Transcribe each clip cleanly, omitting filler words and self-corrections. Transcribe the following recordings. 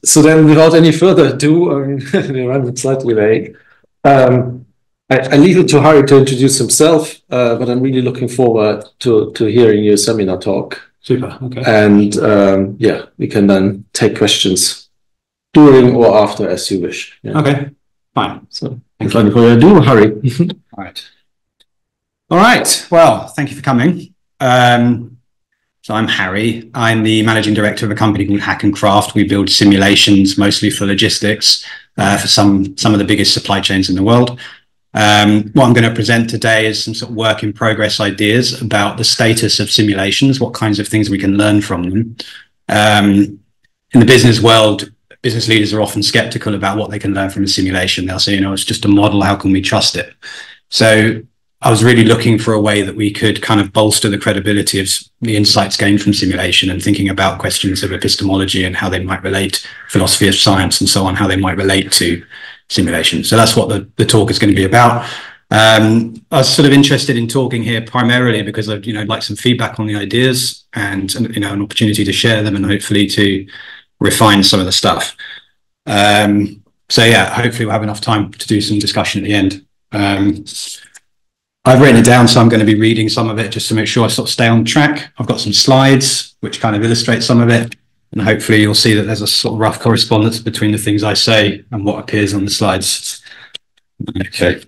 So then, without any further ado, we're running slightly late. I leave it to Harry to introduce himself, but I'm really looking forward to hearing your seminar talk. Super. Okay. And yeah, we can then take questions during or after as you wish. Yeah. Okay. Fine. So, without any further ado, Harry. All right. All right. Well, thank you for coming. So I'm Harry. I'm the managing director of a company called Hack and Craft. We build simulations mostly for logistics for some of the biggest supply chains in the world. What I'm going to present today is some sort of work in progress ideas about the status of simulations, what kinds of things we can learn from them. In the business world, business leaders are often skeptical about what they can learn from a simulation. They'll say, it's just a model. How can we trust it? So I was really looking for a way that we could kind of bolster the credibility of the insights gained from simulation and thinking about questions of epistemology and how they might relate, philosophy of science and so on, how they might relate to simulation. So that's what the talk is going to be about. I was sort of interested in talking here primarily because I'd like some feedback on the ideas and an opportunity to share them and hopefully to refine some of the stuff. So yeah, hopefully we'll have enough time to do some discussion at the end. I've written it down, so I'm going to be reading some of it just to make sure I sort of stay on track. I've got some slides which kind of illustrate some of it, and hopefully you'll see that there's a sort of rough correspondence between the things I say and what appears on the slides. Okay.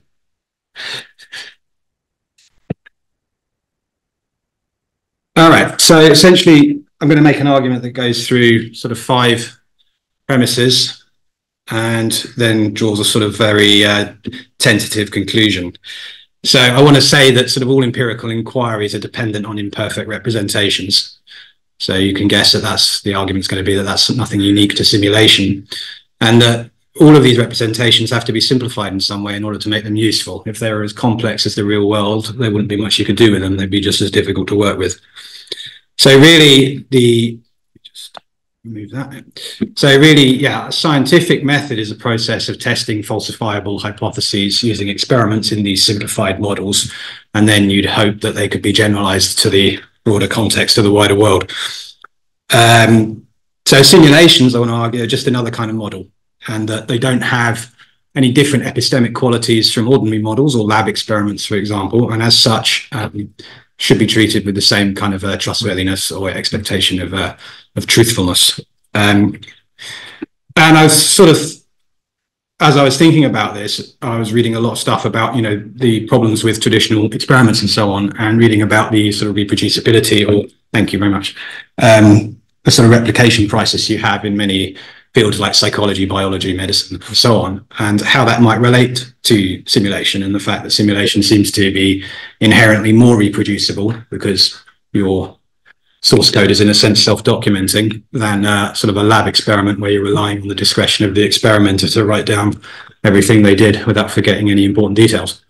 All right, so essentially I'm going to make an argument that goes through sort of 5 premises and then draws a sort of very tentative conclusion. So I want to say that sort of all empirical inquiries are dependent on imperfect representations. So you can guess that that's the argument's going to be that that's nothing unique to simulation, and that all of these representations have to be simplified in some way in order to make them useful. If they were as complex as the real world, there wouldn't be much you could do with them. They'd be just as difficult to work with. So really a scientific method is a process of testing falsifiable hypotheses using experiments in these simplified models, and then you'd hope that they could be generalized to the broader context of the wider world. So simulations, I want to argue, are just another kind of model, and that they don't have any different epistemic qualities from ordinary models or lab experiments, for example, and as such should be treated with the same kind of trustworthiness or expectation of truthfulness. And I was sort of, as I was thinking about this, I was reading a lot of stuff about, the problems with traditional experiments and so on, and reading about the sort of reproducibility, or thank you very much, the sort of replication crisis you have in many fields like psychology, biology, medicine, and so on, and how that might relate to simulation, and the fact that simulation seems to be inherently more reproducible because your source code is in a sense self-documenting than sort of a lab experiment where you're relying on the discretion of the experimenter to write down everything they did without forgetting any important details.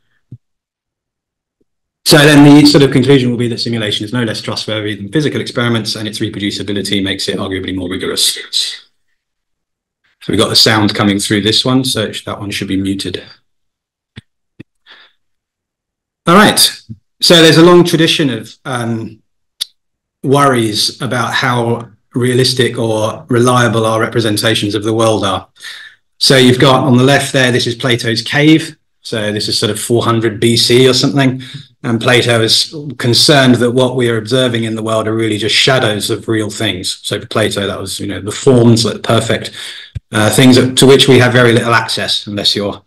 So then the sort of conclusion will be that simulation is no less trustworthy than physical experiments, and its reproducibility makes it arguably more rigorous. So we've got the sound coming through this one, so that one should be muted. All right, so there's a long tradition of worries about how realistic or reliable our representations of the world are. So you've got on the left there, this is Plato's cave. So this is sort of 400 BC or something. And Plato is concerned that what we are observing in the world are really just shadows of real things. So for Plato, that was, the forms, like perfect things to which we have very little access, unless you're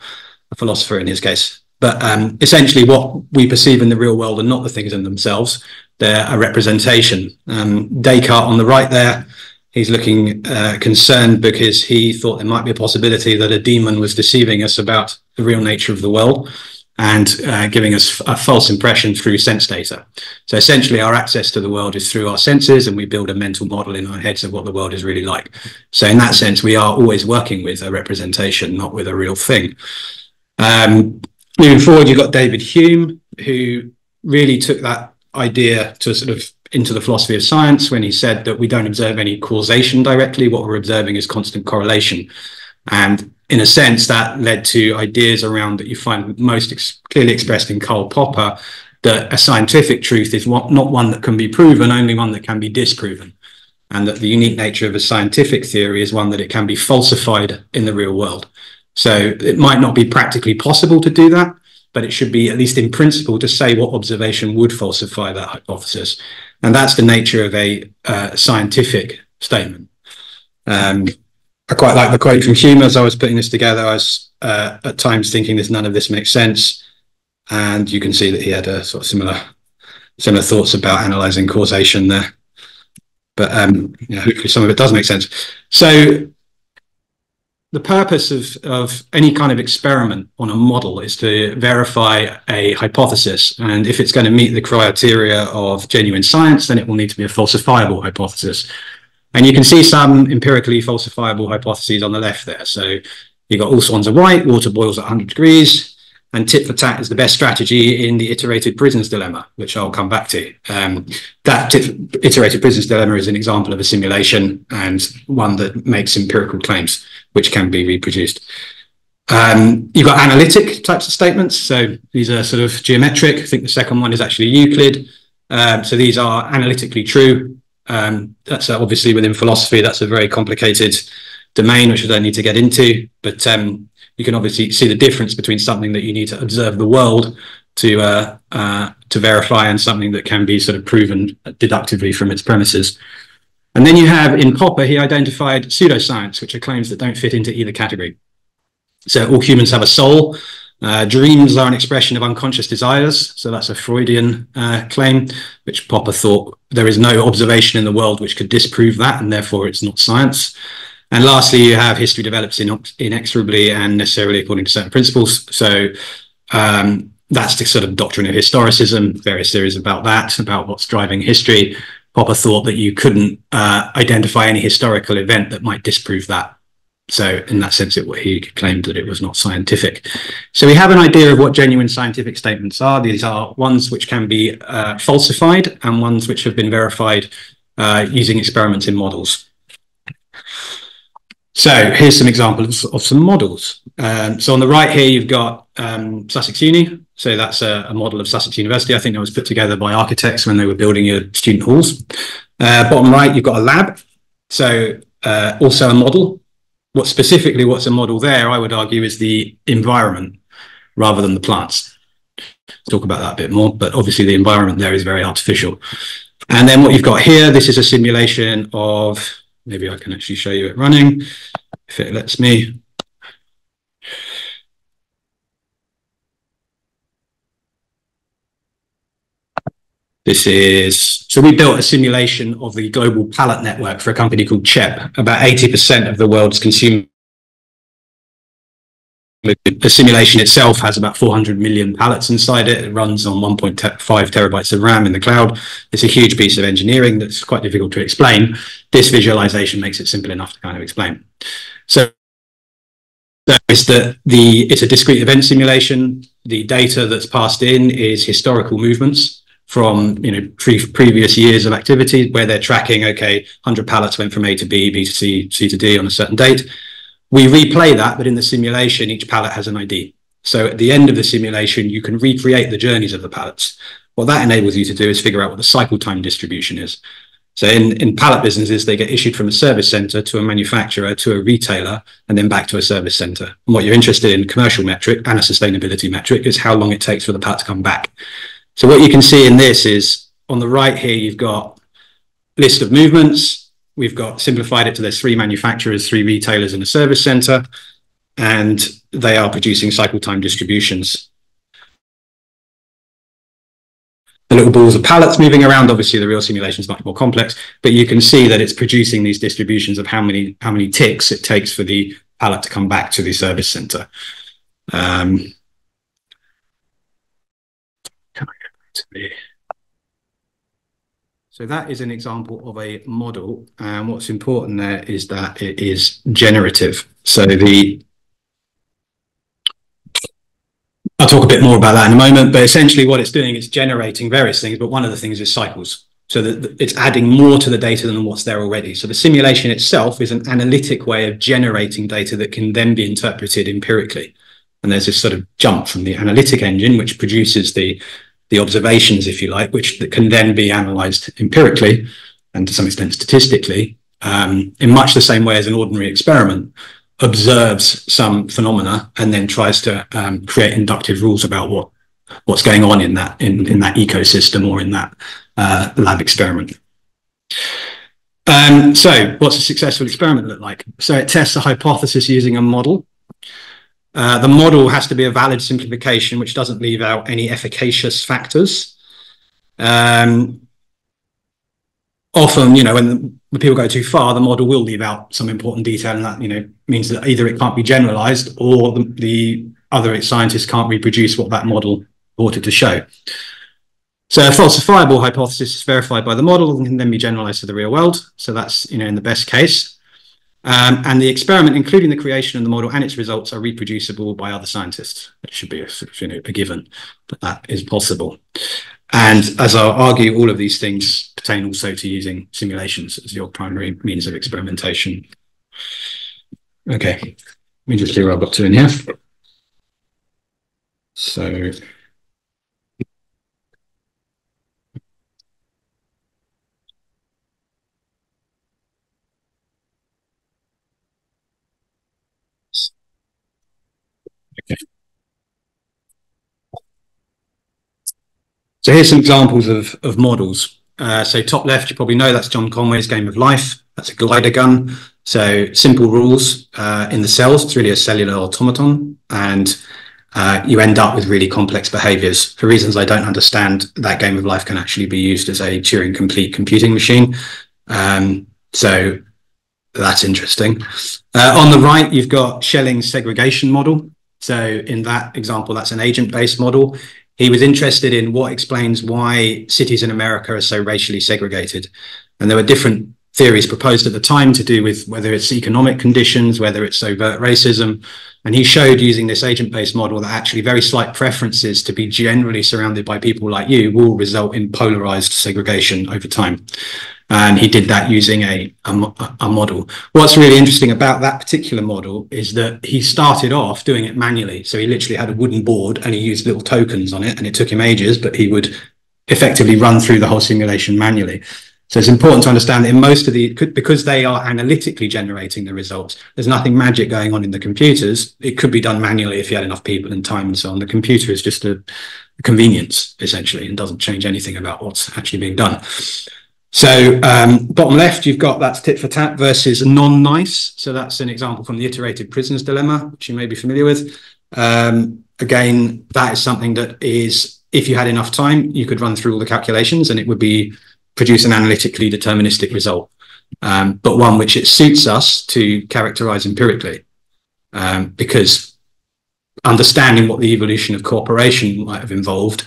a philosopher in his case. But essentially what we perceive in the real world are not the things in themselves. They're a representation. Descartes on the right there, he's looking concerned because he thought there might be a possibility that a demon was deceiving us about the real nature of the world and giving us a false impression through sense data. So essentially our access to the world is through our senses, and we build a mental model in our heads of what the world is really like. So in that sense, we are always working with a representation, not with a real thing. Moving forward, you've got David Hume, who really took that idea to sort of into the philosophy of science when he said that we don't observe any causation directly. What we're observing is constant correlation. And in a sense, that led to ideas around that you find most clearly expressed in Karl Popper, that a scientific truth is not one that can be proven, only one that can be disproven. and that the unique nature of a scientific theory is one that it can be falsified in the real world. So it might not be practically possible to do that, but it should be, at least in principle, to say what observation would falsify that hypothesis. And that's the nature of a scientific statement. I quite like the quote from Hume as I was putting this together. I was at times thinking none of this makes sense. And you can see that he had a sort of similar thoughts about analysing causation there. But hopefully some of it does make sense. So the purpose of any kind of experiment on a model is to verify a hypothesis. And if it's going to meet the criteria of genuine science, then it will need to be a falsifiable hypothesis. And you can see some empirically falsifiable hypotheses on the left there. So you've got all swans are white, water boils at 100 degrees, and tit for tat is the best strategy in the iterated prison's dilemma, which I'll come back to. That iterated prison's dilemma is an example of a simulation and one that makes empirical claims, which can be reproduced. You've got analytic types of statements. So these are sort of geometric. I think the second one is actually Euclid. So these are analytically true. That's obviously within philosophy, that's a very complicated domain, which I don't need to get into, but you can obviously see the difference between something that you need to observe the world to verify and something that can be sort of proven deductively from its premises. And then you have, in Popper, he identified pseudoscience, which are claims that don't fit into either category. So all humans have a soul. Dreams are an expression of unconscious desires. So that's a Freudian claim, which Popper thought there is no observation in the world which could disprove that, and therefore it's not science. And lastly, you have history develops inexorably and necessarily according to certain principles. So that's the sort of doctrine of historicism, various theories about that, about what's driving history. Popper thought that you couldn't identify any historical event that might disprove that. So in that sense, he claimed that it was not scientific. So we have an idea of what genuine scientific statements are. These are ones which can be falsified and ones which have been verified using experiments in models. So here's some examples of some models. So on the right here, you've got Sussex Uni. So that's a model of Sussex University. I think that was put together by architects when they were building your student halls. Bottom right, you've got a lab. So also a model. What's a model there, I would argue, is the environment rather than the plants. Talk about that a bit more, but obviously the environment there is very artificial. And then what you've got here, this is a simulation of, maybe I can actually show you it running, if it lets me. So we built a simulation of the global pallet network for a company called CHEP. About 80% of the world's consumer. The simulation itself has about 400 million pallets inside it. It runs on 1.5 terabytes of RAM in the cloud. It's a huge piece of engineering that's quite difficult to explain. This visualization makes it simple enough to kind of explain. So it's a discrete event simulation. The data that's passed in is historical movements from previous years of activity where they're tracking, okay, 100 pallets went from A to B, B to C, C to D on a certain date. We replay that, but in the simulation, each pallet has an ID. So at the end of the simulation, you can recreate the journeys of the pallets. What that enables you to do is figure out what the cycle time distribution is. So in pallet businesses, they get issued from a service center to a manufacturer, to a retailer, and then back to a service center. And what you're interested in, commercial metric and a sustainability metric, is how long it takes for the pallet to come back. So what you can see in this is, on the right here, you've got list of movements. We've got simplified it to there's 3 manufacturers, 3 retailers, and a service center, and they are producing cycle time distributions. The little balls of pallets moving around. Obviously, the real simulation is much more complex, but you can see that it's producing these distributions of how many ticks it takes for the pallet to come back to the service center. So that is an example of a model, and what's important there is that it is generative. So I'll talk a bit more about that in a moment, but essentially what it's doing is generating various things, but one of the things is cycles. So that it's adding more to the data than what's there already. So the simulation itself is an analytic way of generating data that can then be interpreted empirically. And there's this sort of jump from the analytic engine, which produces the observations, if you like, which can then be analyzed empirically. and to some extent statistically, in much the same way as an ordinary experiment, observes some phenomena and then tries to create inductive rules about what's going on in that ecosystem or in that lab experiment. So what's a successful experiment look like? So it tests a hypothesis using a model. The model has to be a valid simplification, which doesn't leave out any efficacious factors. Often, when people go too far, the model will leave out some important detail, and that, means that either it can't be generalized or the other scientists can't reproduce what that model wanted to show. So a falsifiable hypothesis is verified by the model and can then be generalized to the real world. So that's, in the best case. And the experiment, including the creation of the model and its results, are reproducible by other scientists. It should be a given, but that is possible. And as I'll argue, all of these things pertain also to using simulations as your primary means of experimentation. Okay, let me just see what I've got to in here. So So here's some examples of models. So top left, you probably know that's John Conway's Game of Life. That's a glider gun. So simple rules in the cells. It's really a cellular automaton. And you end up with really complex behaviors. For reasons I don't understand, that Game of Life can actually be used as a Turing-complete computing machine. So that's interesting. On the right, you've got Schelling's segregation model. So in that example, that's an agent-based model. He was interested in what explains why cities in America are so racially segregated. And there were different theories proposed at the time to do with whether it's economic conditions, whether it's overt racism. And he showed using this agent-based model that actually very slight preferences to be generally surrounded by people like you will result in polarized segregation over time. And he did that using a model. What's really interesting about that particular model is that he started off doing it manually. So he literally had a wooden board and he used little tokens on it, and it took him ages, but he would effectively run through the whole simulation manually. So it's important to understand that in most of because they are analytically generating the results, there's nothing magic going on in the computers. It could be done manually if you had enough people and time and so on. The computer is just a convenience, essentially, and doesn't change anything about what's actually being done. So bottom left, you've got that's tit for tat versus non-nice. So that's an example from the iterated prisoner's dilemma, which you may be familiar with. Again, that is something that is, if you had enough time, you could run through all the calculations and it would produce an analytically deterministic result, but one which it suits us to characterize empirically, because understanding what the evolution of cooperation might have involved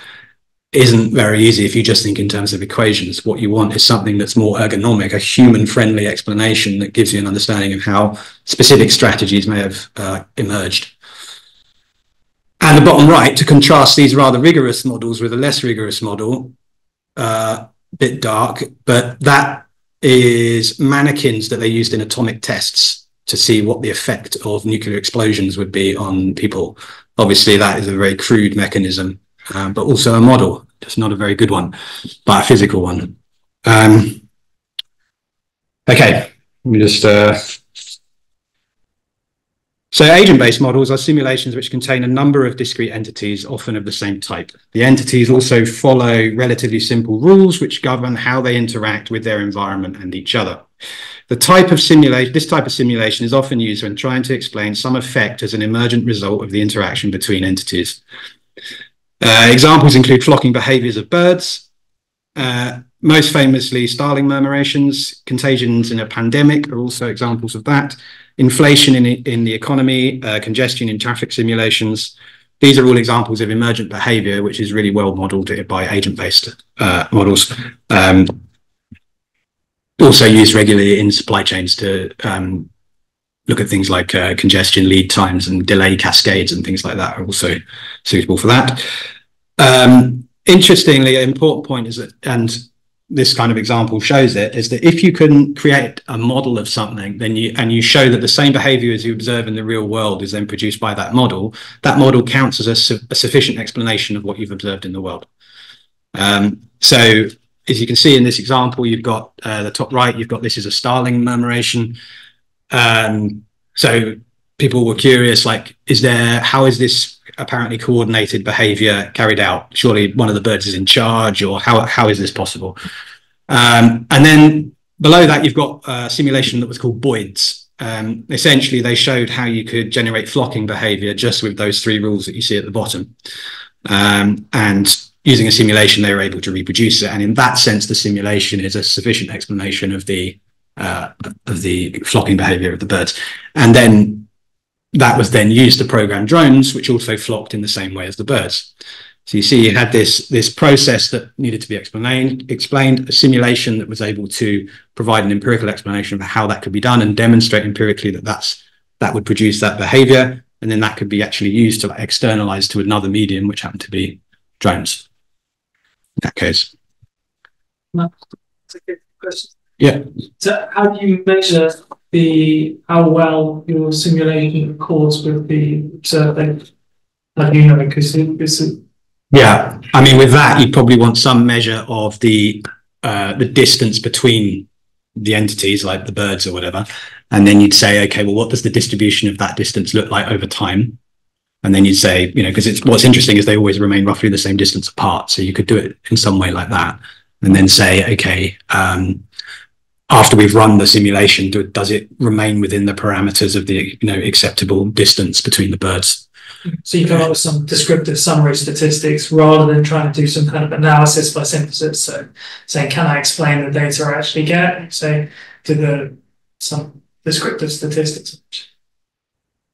isn't very easy if you just think in terms of equations. What you want is something that's more ergonomic, a human-friendly explanation that gives you an understanding of how specific strategies may have emerged. And the bottom right, to contrast these rather rigorous models with a less rigorous model, bit dark, but that is mannequins that they used in atomic tests to see what the effect of nuclear explosions would be on people. Obviously, that is a very crude mechanism. But also a model, just not a very good one, but a physical one. Okay, let me just... So agent-based models are simulations which contain a number of discrete entities, often of the same type. The entities also follow relatively simple rules which govern how they interact with their environment and each other. This type of simulation is often used when trying to explain some effect as an emergent result of the interaction between entities. Examples include flocking behaviors of birds, most famously starling murmurations. Contagions in a pandemic are also examples of that. Inflation in the economy, congestion in traffic simulations. These are all examples of emergent behavior, which is really well modeled by agent-based models. Also used regularly in supply chains to look at things like congestion, lead times, and delay cascades and things like that are also suitable for that. Interestingly, an important point is that, and this kind of example shows it, is that if you can create a model of something, then you show that the same behavior as you observe in the real world is then produced by that model counts as a sufficient explanation of what you've observed in the world. So as you can see in this example, you've got the top right, you've got this is a Starling murmuration. So people were curious, like, how is this apparently coordinated behavior carried out? Surely one of the birds is in charge, or how is this possible? And then below that, you've got a simulation that was called Boyd's. Essentially, they showed how you could generate flocking behavior just with those 3 rules that you see at the bottom. And using a simulation, they were able to reproduce it. And in that sense, the simulation is a sufficient explanation of the flocking behavior of the birds. And then that was then used to program drones, which also flocked in the same way as the birds. So you see, you had this process that needed to be explained, a simulation that was able to provide an empirical explanation of how that could be done and demonstrate empirically that would produce that behavior. And then that could be actually used to externalize to another medium, which happened to be drones in that case. That's a good question. Yeah. So how do you measure how well your simulation accords with the survey? How do you know? Because yeah, I mean, with that, you probably want some measure of the distance between the entities, like the birds or whatever, and then you'd say, okay, well, what does the distribution of that distance look like over time? And then you'd say, because what's interesting is they always remain roughly the same distance apart, so you could do it in some way like that, and then say, okay, after we've run the simulation, does it remain within the parameters of the acceptable distance between the birds? So you come up with some descriptive summary statistics rather than trying to do some kind of analysis by synthesis. So saying, can I explain the data I actually get? So some descriptive statistics.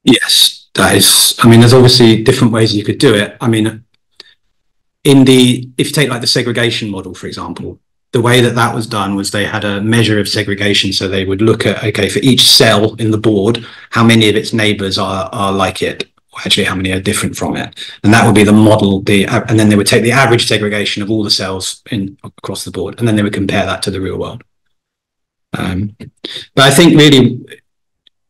Yes, that is. I mean, there's obviously different ways you could do it. I mean, if you take like the segregation model, for example, the way that was done was they had a measure of segregation. So they would look at, okay, for each cell in the board, how many of its neighbors are like it? Actually, how many are different from it, and that would be the model. And then they would take the average segregation of all the cells across the board, and then they would compare that to the real world. But I think really,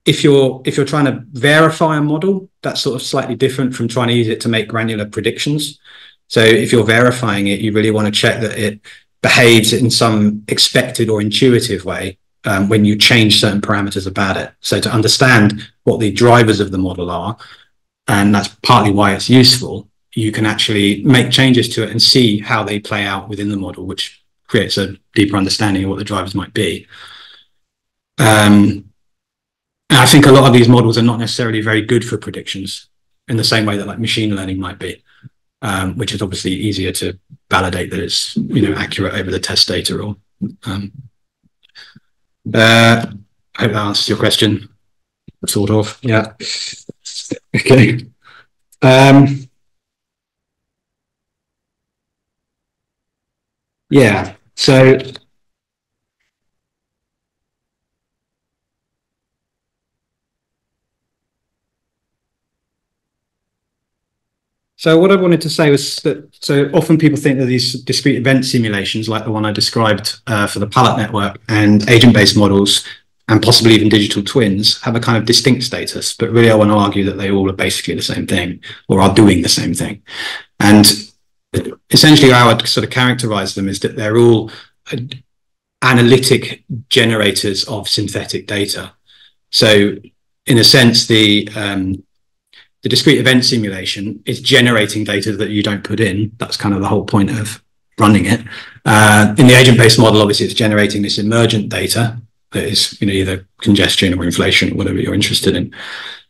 if you're trying to verify a model, that's sort of slightly different from trying to use it to make granular predictions. So if you're verifying it, you really want to check that it behaves in some expected or intuitive way when you change certain parameters about it. So to understand what the drivers of the model are, and that's partly why it's useful, you can actually make changes to it and see how they play out within the model, which creates a deeper understanding of what the drivers might be. And I think a lot of these models are not necessarily very good for predictions in the same way that like machine learning might be, which is obviously easier to validate that it's accurate over the test data. Or I hope that answers your question, sort of. Yeah. Okay. Yeah. So what I wanted to say was that, so often people think that these discrete event simulations, like the one I described for the pallet network and agent-based models, and possibly even digital twins, have a kind of distinct status. But really, I want to argue that they all are basically the same thing, or are doing the same thing. And essentially, how I would sort of characterize them is that they're all analytic generators of synthetic data. So in a sense, the discrete event simulation is generating data that you don't put in. That's kind of the whole point of running it. In the agent-based model, obviously, it's generating this emergent data that is either congestion or inflation or whatever you're interested in.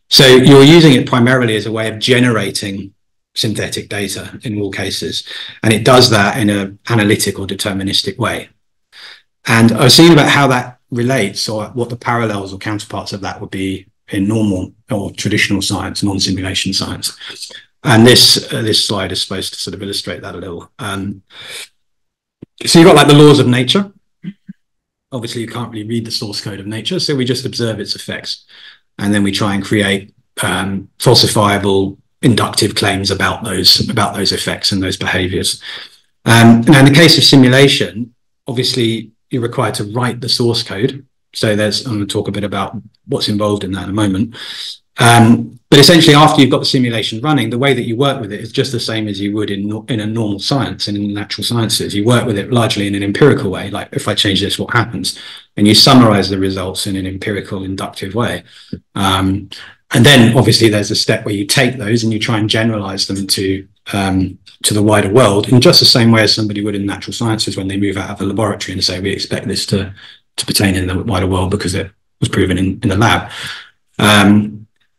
So you're using it primarily as a way of generating synthetic data in all cases. And it does that in an analytic or deterministic way. And I was thinking about how that relates, or what the parallels or counterparts of that would be in normal or traditional science, non-simulation science. And this slide is supposed to sort of illustrate that a little. So you've got like the laws of nature. Obviously, you can't really read the source code of nature, so we just observe its effects. And then we try and create falsifiable inductive claims about those effects and those behaviors. Now, in the case of simulation, obviously, you're required to write the source code. So I'm going to talk a bit about what's involved in that in a moment. And But essentially, after you've got the simulation running, the way that you work with it is just the same as you would in a normal science and in natural sciences. You work with it largely in an empirical way, like if I change this, what happens? And you summarize the results in an empirical, inductive way. And then obviously there's a step where you take those and you try and generalize them to the wider world in just the same way as somebody would in natural sciences when they move out of the laboratory and say, we expect this to pertain in the wider world because it was proven in the lab.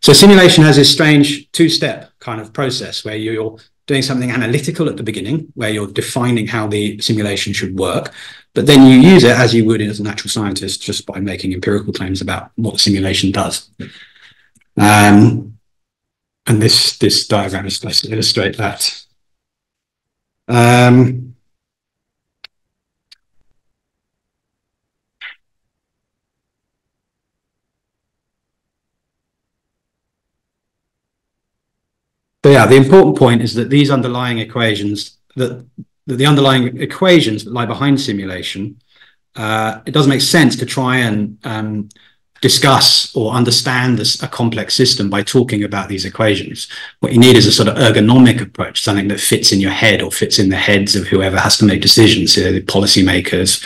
So simulation has this strange two-step kind of process where you're doing something analytical at the beginning, where you're defining how the simulation should work, but then you use it as you would as a natural scientist, just by making empirical claims about what the simulation does. And this diagram is supposed to illustrate that. But yeah, the important point is that these underlying equations, that the underlying equations that lie behind simulation, it doesn't make sense to try and discuss or understand a complex system by talking about these equations. What you need is a sort of ergonomic approach, something that fits in your head or fits in the heads of whoever has to make decisions, the policymakers,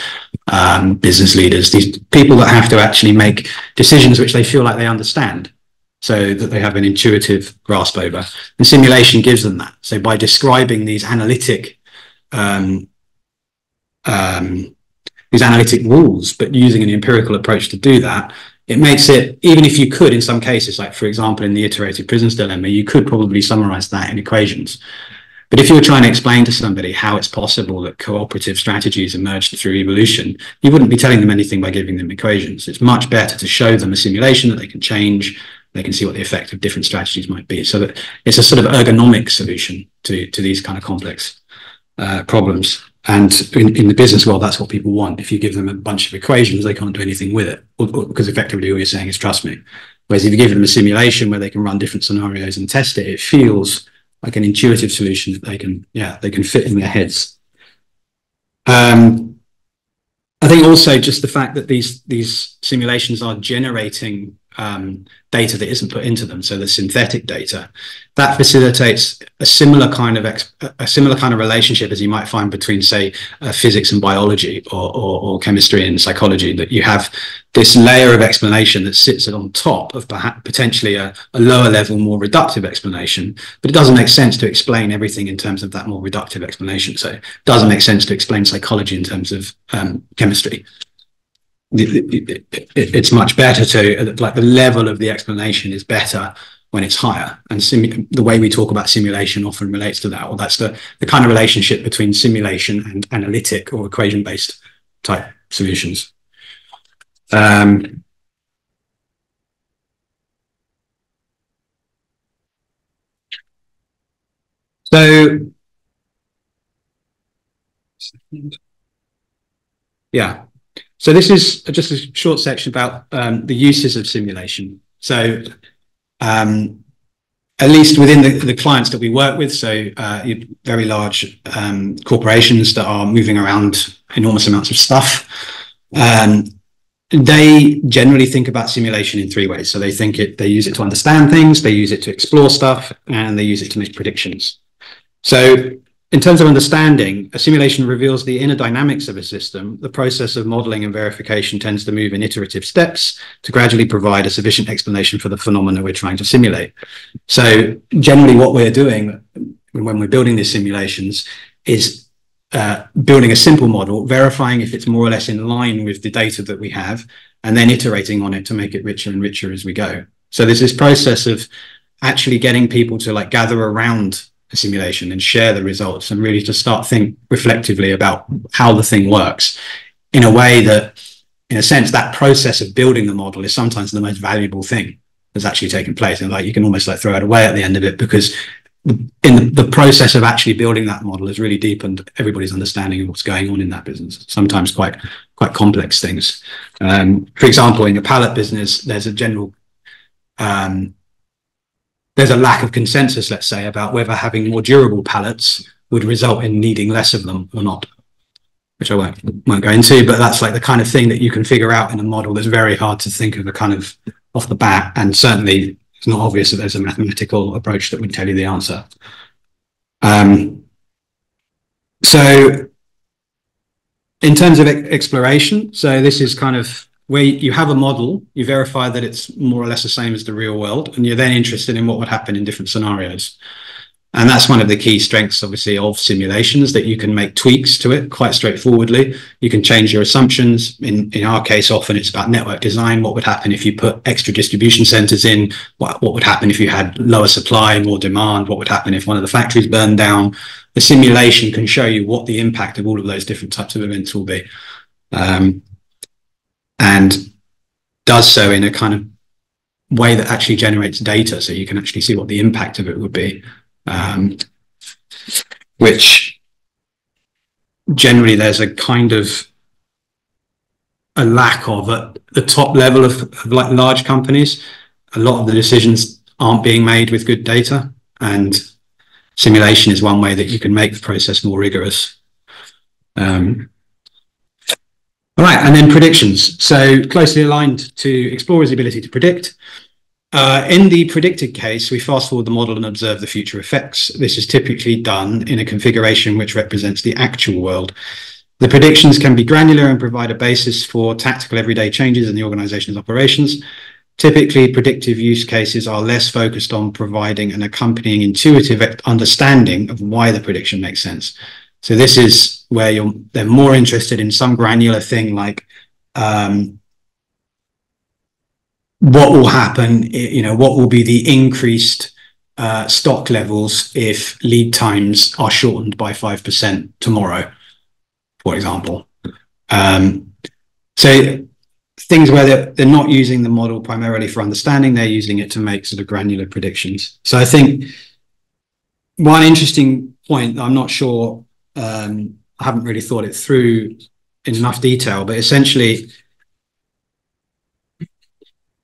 business leaders, these people that have to actually make decisions which they feel like they understand, so that they have an intuitive grasp over. And simulation gives them that. So by describing these analytic rules, but using an empirical approach to do that, it makes it, even if you could in some cases, like for example in the iterative prisons dilemma, you could probably summarize that in equations. But if you were trying to explain to somebody how it's possible that cooperative strategies emerged through evolution, you wouldn't be telling them anything by giving them equations. It's much better to show them a simulation that they can change, they can see what the effect of different strategies might be. So that it's a sort of ergonomic solution to these kind of complex problems. And in the business world, that's what people want. If you give them a bunch of equations, they can't do anything with it, because effectively all you're saying is trust me. Whereas if you give them a simulation where they can run different scenarios and test it, it feels like an intuitive solution that they can fit in their heads. I think also just the fact that these simulations are generating data that isn't put into them, so the synthetic data, that facilitates a similar kind of relationship as you might find between, say, physics and biology, or chemistry and psychology, that you have this layer of explanation that sits on top of perhaps potentially a lower level, more reductive explanation, but it doesn't make sense to explain everything in terms of that more reductive explanation. So it doesn't make sense to explain psychology in terms of chemistry. It's much better to, like, the level of the explanation is better when it's higher, and the way we talk about simulation often relates to that, or that's the kind of relationship between simulation and analytic or equation-based type solutions. So yeah. So this is just a short section about the uses of simulation. So at least within the clients that we work with, so very large corporations that are moving around enormous amounts of stuff, they generally think about simulation in three ways. So they use it to understand things, they use it to explore stuff, and they use it to make predictions. So in terms of understanding, a simulation reveals the inner dynamics of a system. The process of modeling and verification tends to move in iterative steps to gradually provide a sufficient explanation for the phenomena we're trying to simulate. So generally what we're doing when we're building these simulations is building a simple model, verifying if it's more or less in line with the data that we have, and then iterating on it to make it richer and richer as we go. So there's this process of actually getting people to, like, gather around a simulation and share the results, and really to start think reflectively about how the thing works, in a way that, in a sense, that process of building the model is sometimes the most valuable thing that's actually taken place. And, like, you can almost, like, throw it away at the end of it, because in the process of actually building that model has really deepened everybody's understanding of what's going on in that business, sometimes quite complex things. For example, in your pallet business, there's a general there's a lack of consensus, let's say, about whether having more durable pallets would result in needing less of them or not, which I won't go into, but that's like the kind of thing that you can figure out in a model that's very hard to think of a kind of off the bat, and certainly It's not obvious that there's a mathematical approach that would tell you the answer. So in terms of exploration, so this is kind of where you have a model, you verify that it's more or less the same as the real world, and you're then interested in what would happen in different scenarios. And that's one of the key strengths, obviously, of simulations, that you can make tweaks to it quite straightforwardly. You can change your assumptions. In our case, often it's about network design. What would happen if you put extra distribution centers in? What would happen if you had lower supply, more demand? What would happen if one of the factories burned down? The simulation can show you what the impact of all of those different types of events will be. And does so in a kind of way that actually generates data, so you can actually see what the impact of it would be. Which generally there's a kind of a lack of at the top level of like large companies. A lot of the decisions aren't being made with good data, and simulation is one way that you can make the process more rigorous. All right, and then predictions. So closely aligned to explorers' ability to predict. In the predicted case, we fast forward the model and observe the future effects. This is typically done in a configuration which represents the actual world. The predictions can be granular and provide a basis for tactical everyday changes in the organization's operations. Typically, predictive use cases are less focused on providing an accompanying intuitive understanding of why the prediction makes sense. So this is where they're more interested in some granular thing like what will happen, what will be the increased stock levels if lead times are shortened by 5% tomorrow, for example. So things where they're not using the model primarily for understanding, they're using it to make sort of granular predictions. So I think one interesting point, I'm not sure, I haven't really thought it through in enough detail, but essentially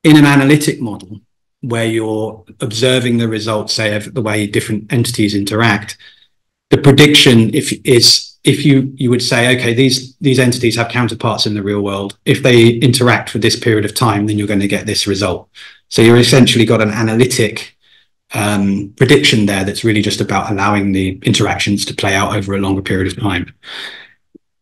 in an analytic model where you're observing the results, say, of the way different entities interact, the prediction if you would say, okay, these entities have counterparts in the real world. If they interact for this period of time, then you're going to get this result. So you're essentially got an analytic prediction there that's really just about allowing the interactions to play out over a longer period of time.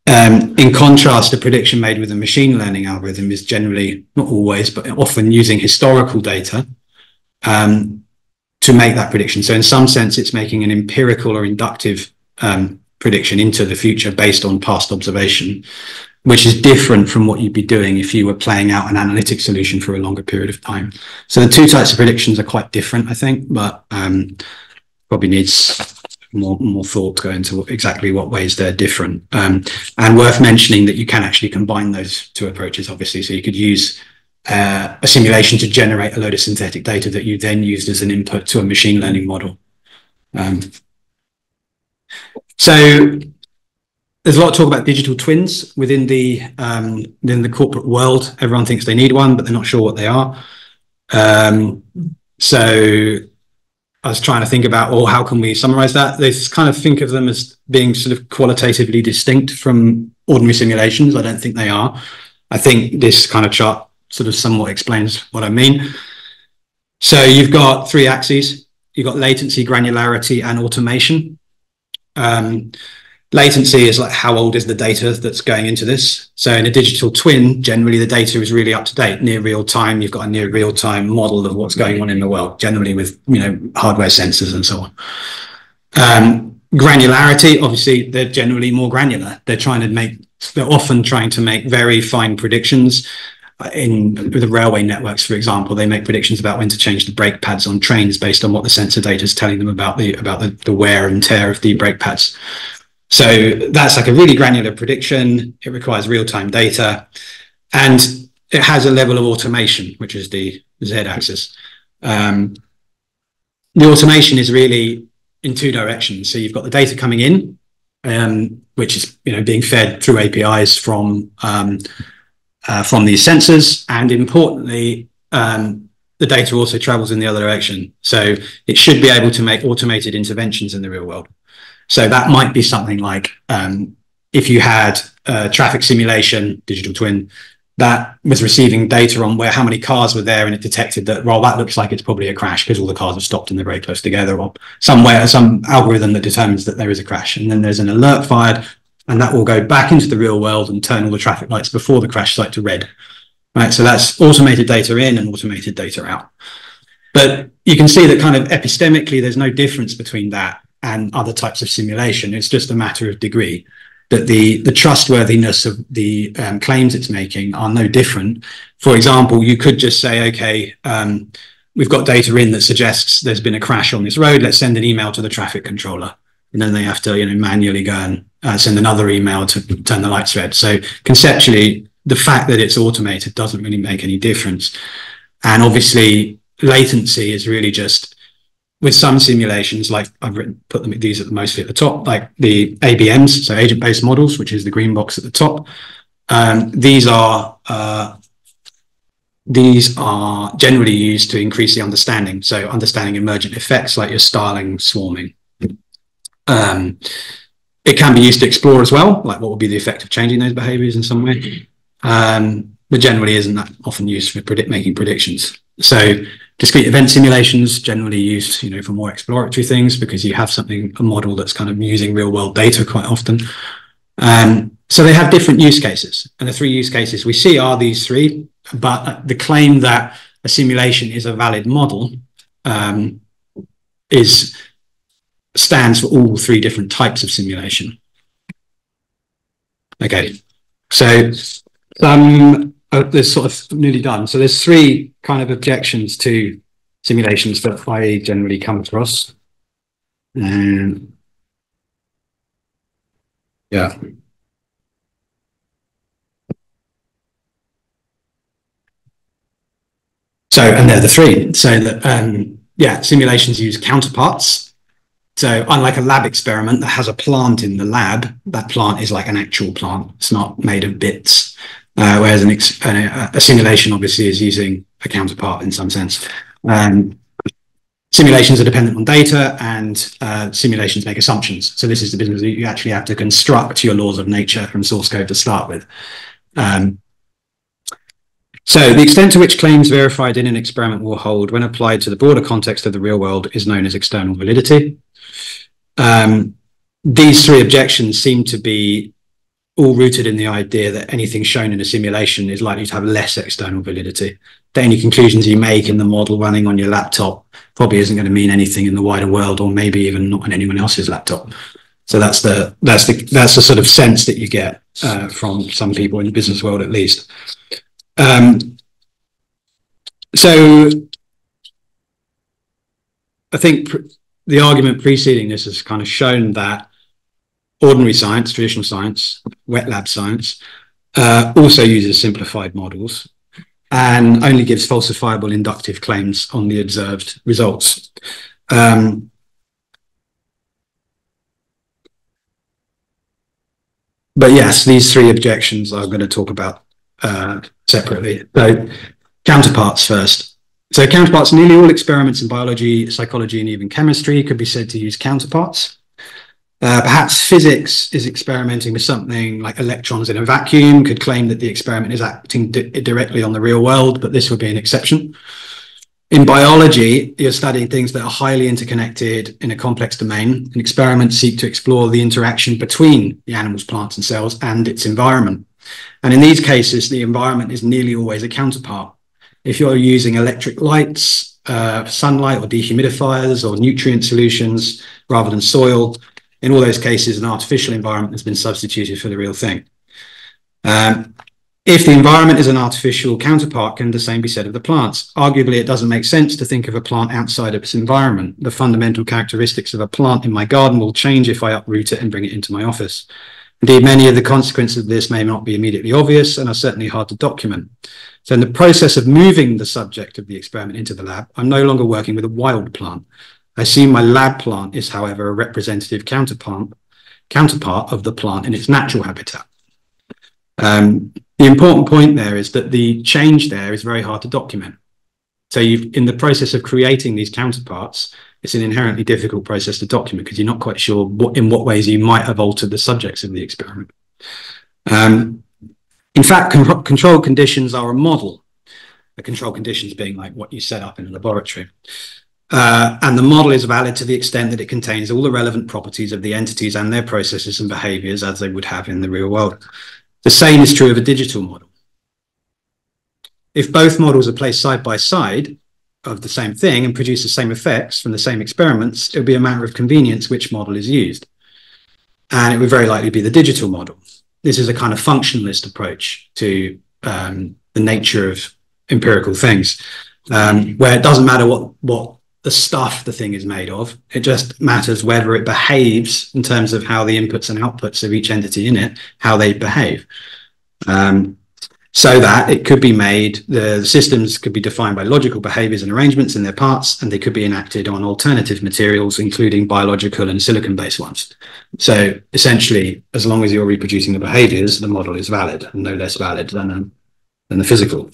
In contrast, the prediction made with a machine learning algorithm is generally, not always, but often using historical data to make that prediction. So in some sense, it's making an empirical or inductive prediction into the future based on past observation, which is different from what you'd be doing if you were playing out an analytic solution for a longer period of time. So the two types of predictions are quite different, I think, but probably needs more thought to go into exactly what ways they're different. And worth mentioning that you can actually combine those two approaches, obviously. So you could use a simulation to generate a load of synthetic data that you then used as an input to a machine learning model. So there's a lot of talk about digital twins within the corporate world. Everyone thinks they need one, but they're not sure what they are. So I was trying to think about, how can we summarize that? They kind of think of them as being sort of qualitatively distinct from ordinary simulations. I don't think they are. I think this kind of chart sort of somewhat explains what I mean. So you've got three axes. You've got latency, granularity, and automation. Latency is like how old is the data that's going into this. So in a digital twin, generally the data is really up to date, near real time. You've got a near real time model of what's going on in the world, generally with hardware sensors and so on. Granularity, obviously, they're generally more granular. They're often trying to make very fine predictions. With the railway networks, for example, they make predictions about when to change the brake pads on trains based on what the sensor data is telling them about the wear and tear of the brake pads. So that's like a really granular prediction. It requires real-time data, and it has a level of automation, which is the z-axis. The automation is really in two directions. So you've got the data coming in, which is being fed through APIs from these sensors, and importantly, the data also travels in the other direction. So it should be able to make automated interventions in the real world. So that might be something like if you had a traffic simulation, digital twin, that was receiving data on how many cars were there, and it detected that, well, that looks like it's probably a crash because all the cars have stopped and they're very close together, or some algorithm that determines that there is a crash. And then there's an alert fired, and that will go back into the real world and turn all the traffic lights before the crash site to red. Right, so that's automated data in and automated data out. But you can see that kind of epistemically, there's no difference between that and other types of simulation. It's just a matter of degree, that the trustworthiness of the claims it's making are no different. For example, you could just say, okay, we've got data in that suggests there's been a crash on this road. Let's send an email to the traffic controller. And then they have to, manually go and send another email to turn the lights red. So conceptually, the fact that it's automated doesn't really make any difference. And obviously, latency is really just, with some simulations, like I've put these mostly at the top, like the ABMs, so agent-based models, which is the green box at the top. These are generally used to increase the understanding. So understanding emergent effects like your styling, swarming. It can be used to explore as well, like what would be the effect of changing those behaviors in some way. But generally isn't that often used for making predictions. So discrete event simulations generally used, for more exploratory things, because you have a model that's kind of using real world data quite often. So they have different use cases, and the 3 use cases we see are these 3. But the claim that a simulation is a valid model stands for all 3 different types of simulation. Okay, so there's sort of nearly done. So there's 3 kind of objections to simulations that I generally come across. And yeah. So, and they're the 3. So that, simulations use counterparts. So unlike a lab experiment that has a plant in the lab, that plant is like an actual plant. It's not made of bits. Whereas a simulation obviously is using a counterpart in some sense. Simulations are dependent on data, and simulations make assumptions. So this is the business that you actually have to construct your laws of nature from source code to start with. So the extent to which claims verified in an experiment will hold when applied to the broader context of the real world is known as external validity. These 3 objections seem to be all rooted in the idea that anything shown in a simulation is likely to have less external validity. That any conclusions you make in the model running on your laptop probably isn't going to mean anything in the wider world, or maybe even not on anyone else's laptop. So that's the sort of sense that you get from some people in the business world, at least. So I think the argument preceding this has kind of shown that ordinary science, traditional science, wet lab science, also uses simplified models and only gives falsifiable inductive claims on the observed results. But yes, these 3 objections I'm going to talk about separately. So counterparts first. So counterparts, nearly all experiments in biology, psychology, and even chemistry could be said to use counterparts. Perhaps physics is experimenting with something like electrons in a vacuum, could claim that the experiment is acting directly on the real world, but this would be an exception. In biology, you're studying things that are highly interconnected in a complex domain, and experiments seek to explore the interaction between the animals, plants, and cells and its environment. And in these cases, the environment is nearly always a counterpart. If you're using electric lights, sunlight or dehumidifiers or nutrient solutions rather than soil, in all those cases, an artificial environment has been substituted for the real thing. If the environment is an artificial counterpart, can the same be said of the plants? Arguably, it doesn't make sense to think of a plant outside of its environment. The fundamental characteristics of a plant in my garden will change if I uproot it and bring it into my office. Indeed, many of the consequences of this may not be immediately obvious and are certainly hard to document. So in the process of moving the subject of the experiment into the lab, I'm no longer working with a wild plant. I assume my lab plant is, however, a representative counterpart of the plant in its natural habitat. The important point there is that the change there is very hard to document. So in the process of creating these counterparts, it's an inherently difficult process to document because you're not quite sure in what ways you might have altered the subjects of the experiment. In In fact, control conditions are a model. The control conditions being like what you set up in a laboratory. And the model is valid to the extent that it contains all the relevant properties of the entities and their processes and behaviors as they would have in the real world. The same is true of a digital model. If both models are placed side by side of the same thing and produce the same effects from the same experiments, it would be a matter of convenience which model is used. And it would very likely be the digital model. This is a kind of functionalist approach to the nature of empirical things, where it doesn't matter what the stuff the thing is made of. It just matters whether it behaves in terms of how the inputs and outputs of each entity in it, how they behave. So that it could be made, the systems could be defined by logical behaviors and arrangements in their parts, and they could be enacted on alternative materials, including biological and silicon-based ones. So essentially, as long as you're reproducing the behaviors, the model is valid and no less valid than the physical.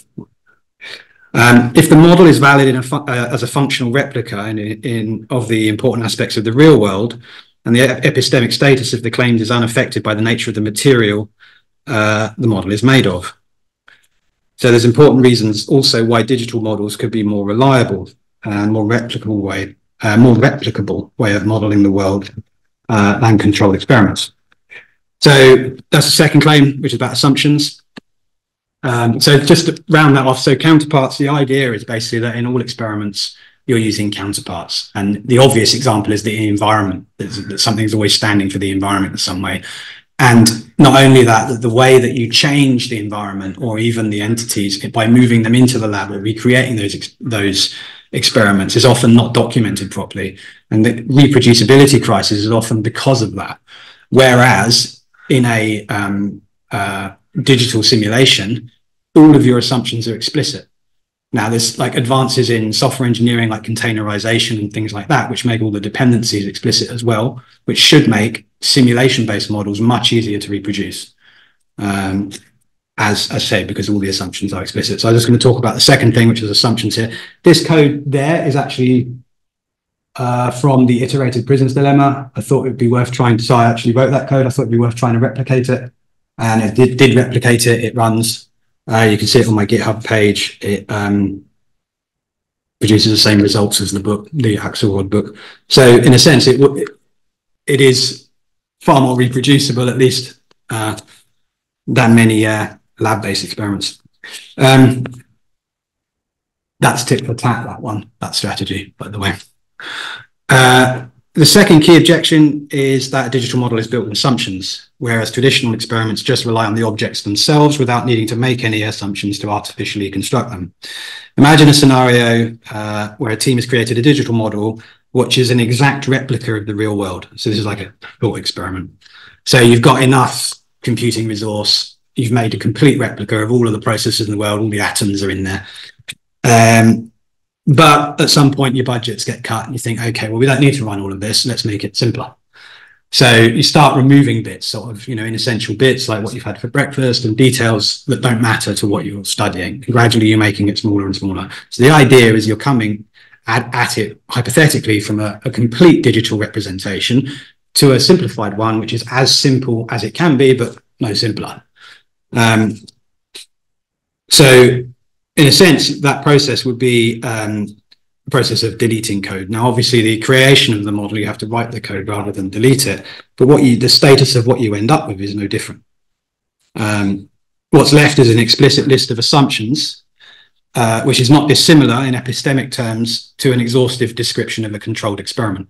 If the model is valid as a functional replica of the important aspects of the real world, and the epistemic status of the claims is unaffected by the nature of the material the model is made of. So there's important reasons also why digital models could be more reliable and more replicable way of modeling the world than controlled experiments. So that's the second claim, which is about assumptions. So just to round that off, so counterparts, the idea is basically that in all experiments, you're using counterparts. And the obvious example is the environment, that something's always standing for the environment in some way. And not only that the way that you change the environment or even the entities by moving them into the lab or recreating those experiments is often not documented properly. And the reproducibility crisis is often because of that. Whereas in a digital simulation, all of your assumptions are explicit. Now, there's like advances in software engineering, like containerization and things like that, which make all the dependencies explicit as well, which should make simulation-based models much easier to reproduce, as I say, because all the assumptions are explicit. So I'm just going to talk about the second thing, which is assumptions here. This code there is actually from the iterated prisons dilemma. I thought it'd be worth trying to, so I actually wrote that code. I thought it'd be worth trying to replicate it. And it did replicate it. It runs. You can see it on my GitHub page. It produces the same results as the book, the Axelrod book. So in a sense, it is far more reproducible, at least, than many lab-based experiments. That's tit for tat, that strategy, by the way. The second key objection is that a digital model is built on assumptions, whereas traditional experiments just rely on the objects themselves without needing to make any assumptions to artificially construct them. Imagine a scenario where a team has created a digital model which is an exact replica of the real world. So this is like a thought experiment. So you've got enough computing resource, you've made a complete replica of all of the processes in the world, all the atoms are in there. But at some point your budgets get cut and you think, okay, well, we don't need to run all of this, let's make it simpler. So you start removing bits, sort of, inessential bits like what you've had for breakfast and details that don't matter to what you're studying. And gradually you're making it smaller and smaller. So the idea is you're coming at it hypothetically from a complete digital representation to a simplified one, which is as simple as it can be, but no simpler. So in a sense, that process would be the process of deleting code. Now, obviously, the creation of the model, you have to write the code rather than delete it. But the status of what you end up with is no different. What's left is an explicit list of assumptions, which is not dissimilar in epistemic terms to an exhaustive description of a controlled experiment.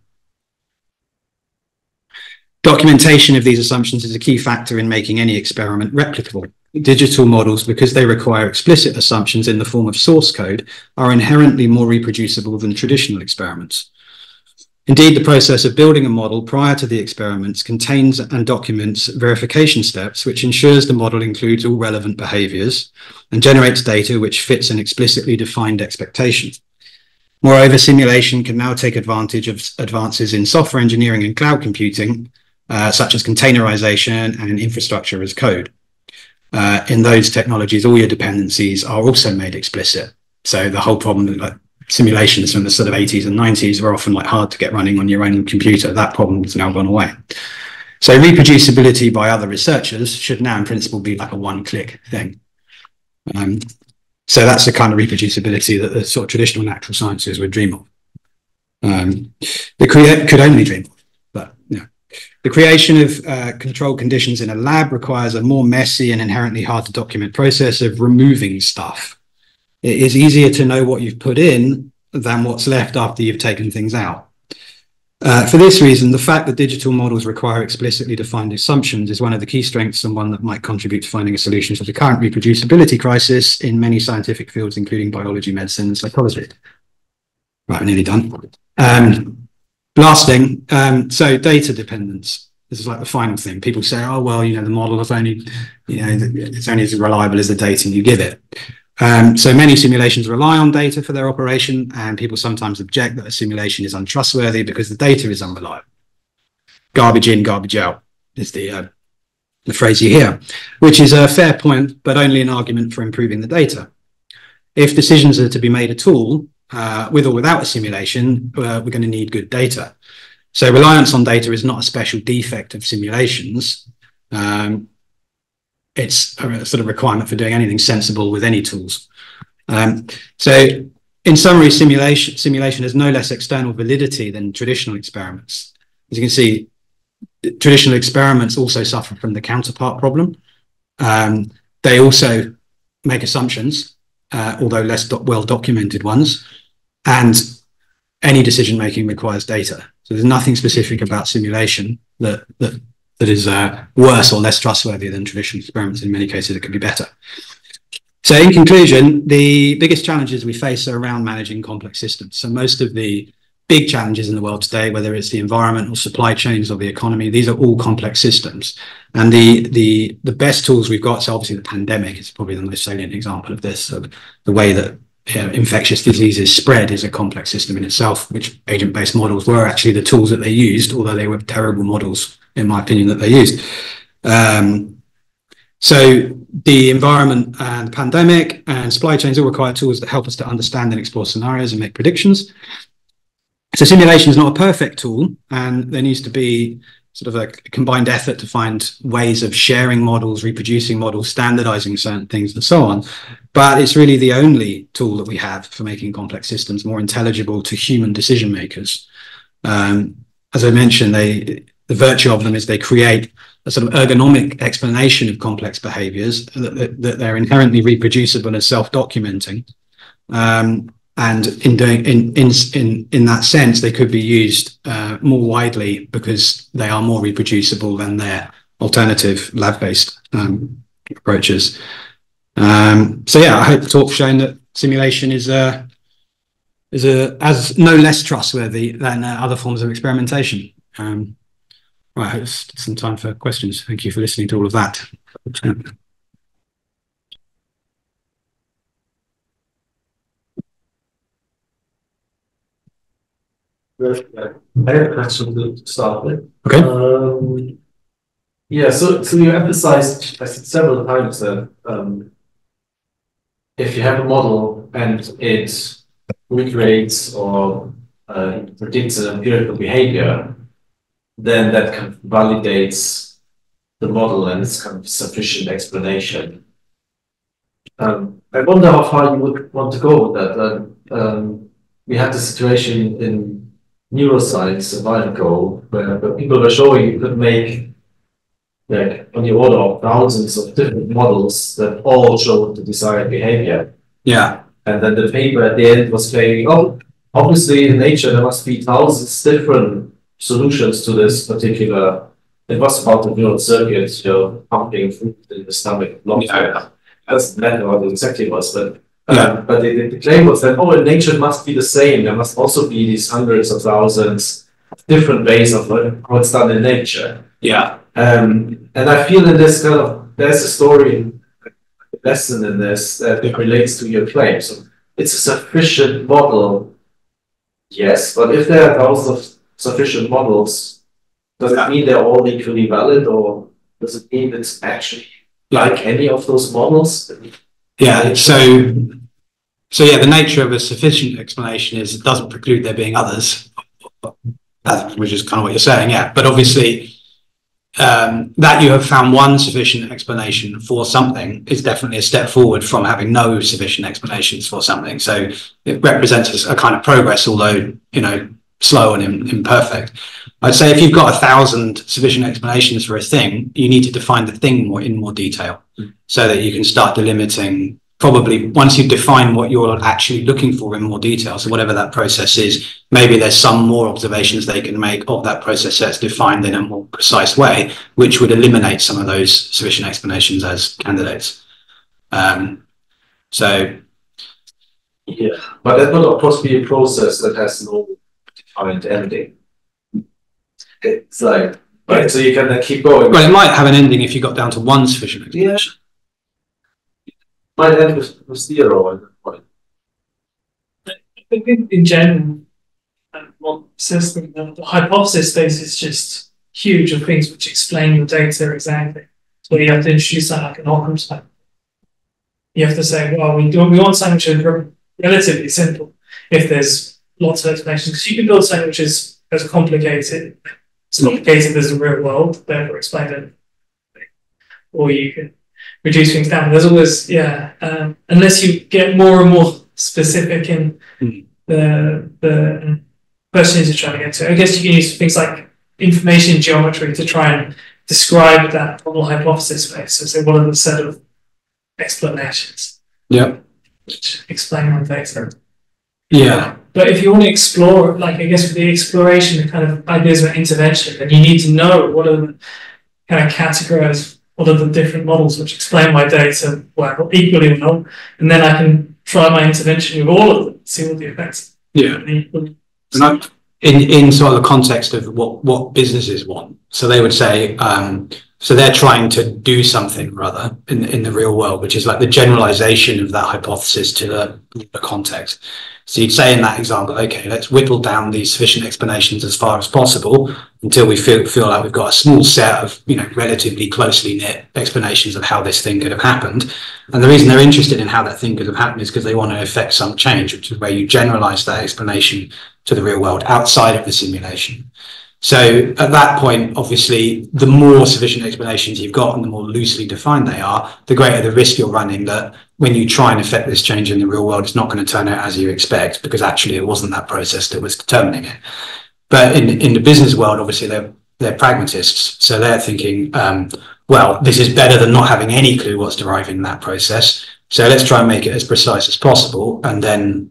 Documentation of these assumptions is a key factor in making any experiment replicable. Digital models, because they require explicit assumptions in the form of source code, are inherently more reproducible than traditional experiments. Indeed, the process of building a model prior to the experiments contains and documents verification steps, which ensures the model includes all relevant behaviors and generates data which fits an explicitly defined expectation. Moreover, simulation can now take advantage of advances in software engineering and cloud computing, such as containerization and infrastructure as code. In those technologies, all your dependencies are also made explicit. So the whole problem, like simulations from the sort of 80s and 90s were often like hard to get running on your own computer. That problem has now gone away. So reproducibility by other researchers should now in principle be like a one-click thing. So that's the kind of reproducibility that the sort of traditional natural sciences would dream of. Could only dream of, but yeah. The creation of controlled conditions in a lab requires a more messy and inherently hard to document process of removing stuff. It is easier to know what you've put in than what's left after you've taken things out. For this reason, the fact that digital models require explicitly defined assumptions is one of the key strengths and one that might contribute to finding a solution to the current reproducibility crisis in many scientific fields, including biology, medicine, and psychology. Right, we're nearly done. Last thing, so data dependence. This is like the final thing. People say, oh, well, you know, the model is only, you know, it's only as reliable as the data you give it. So many simulations rely on data for their operation, and people sometimes object that a simulation is untrustworthy because the data is unreliable. Garbage in, garbage out is the phrase you hear, which is a fair point, but only an argument for improving the data. If decisions are to be made at all, with or without a simulation, we're going to need good data. So reliance on data is not a special defect of simulations. It's a sort of requirement for doing anything sensible with any tools. So in summary, simulation has no less external validity than traditional experiments. As you can see, traditional experiments also suffer from the counterpart problem. They also make assumptions, although less well documented ones, and any decision making requires data. So there's nothing specific about simulation that is worse or less trustworthy than traditional experiments. In many cases, it could be better. So in conclusion, the biggest challenges we face are around managing complex systems. So most of the big challenges in the world today, whether it's the environment or supply chains or the economy, these are all complex systems. And the best tools we've got, so obviously the pandemic is probably the most salient example of this. So the way that infectious diseases spread is a complex system in itself, which agent-based models were actually the tools that they used, although they were terrible models, in my opinion, that they used. So the environment and the pandemic and supply chains all require tools that help us to understand and explore scenarios and make predictions. So simulation is not a perfect tool, and there needs to be sort of a combined effort to find ways of sharing models, reproducing models, standardizing certain things, and so on. But it's really the only tool that we have for making complex systems more intelligible to human decision makers. As I mentioned, the virtue of them is they create a sort of ergonomic explanation of complex behaviors, that they're inherently reproducible and self-documenting. And in that sense, they could be used more widely because they are more reproducible than their alternative lab-based approaches. So yeah, I hope the talk's shown that simulation is as no less trustworthy than other forms of experimentation. Right, I hope there's some time for questions. Thank you for listening to all of that. I have a question to start with. Okay. Yeah, so you emphasized, I said several times that if you have a model and it recreates or predicts an empirical behavior, then that kind of validates the model and it's kind of sufficient explanation. I wonder how far you would want to go with that. We had the situation in neuroscience a while ago where people were showing you could make like on the order of thousands of different models that all showed the desired behavior. Yeah. And then the paper at the end was saying, oh, obviously in nature there must be thousands different solutions to this particular. It was about the neural circuits, pumping food in the stomach. Yeah. Doesn't matter what it exactly was, but the claim was that, oh, in nature it must be the same. There must also be these hundreds of thousands of different ways of how it's done in nature. Yeah. And I feel in this kind of, there's a story, a lesson in this that relates to your claim. So it's a sufficient model, yes, but if there are thousands of sufficient models, does it mean they're all equally valid, or does it mean it's actually like any of those models? Yeah, so yeah, the nature of a sufficient explanation is it doesn't preclude there being others, which is kind of what you're saying, yeah. But obviously, that you have found one sufficient explanation for something is definitely a step forward from having no sufficient explanations for something. So it represents a kind of progress, although, you know, slow and imperfect. I'd say if you've got 1,000 sufficient explanations for a thing, you need to define the thing in more detail so that you can start delimiting. Probably once you define what you're actually looking for in more detail, so whatever that process is, maybe there's some more observations they can make of that process that's defined in a more precise way, which would eliminate some of those sufficient explanations as candidates. So, yeah, but that would of course be a process that has no defined ending. It's like, right, so you can keep going. Well, it might have an ending if you got down to one sufficient explanation. Yeah. Might end with zero at that point. I think in general, one system, the hypothesis space is just huge of things which explain your data exactly. So you have to introduce that like an Occam's type. You have to say, well, we want something which is relatively simple if there's lots of explanations. Because you can build something which is as complicated as the real world, therefore explain it. Or you can reduce things down. There's always, unless you get more and more specific in the questions you're trying to get to. I guess you can use things like information geometry to try and describe that model hypothesis space. So say, what are the set of explanations? Yeah. Which explain my data. Yeah. But if you want to explore, like I guess with the exploration, the kind of ideas of intervention, then you need to know what are the kind of categorized. What are the different models which explain my data well, equally well, and then I can try my intervention with all of them, see what the effects. Yeah, and in sort of the context of what businesses want, so they would say, so they're trying to do something rather in the real world, which is like the generalization of that hypothesis to the context. So you'd say in that example, okay, let's whittle down these sufficient explanations as far as possible until we feel like we've got a small set of, you know, relatively closely knit explanations of how this thing could have happened. And the reason they're interested in how that thing could have happened is because they want to effect some change, which is where you generalize that explanation to the real world outside of the simulation. So at that point, obviously, the more sufficient explanations you've got and the more loosely defined they are, the greater the risk you're running that when you try and affect this change in the real world, it's not going to turn out as you expect, because actually it wasn't that process that was determining it. But in the business world, obviously, they're pragmatists. So they're thinking, well, this is better than not having any clue what's deriving that process. So let's try and make it as precise as possible, and then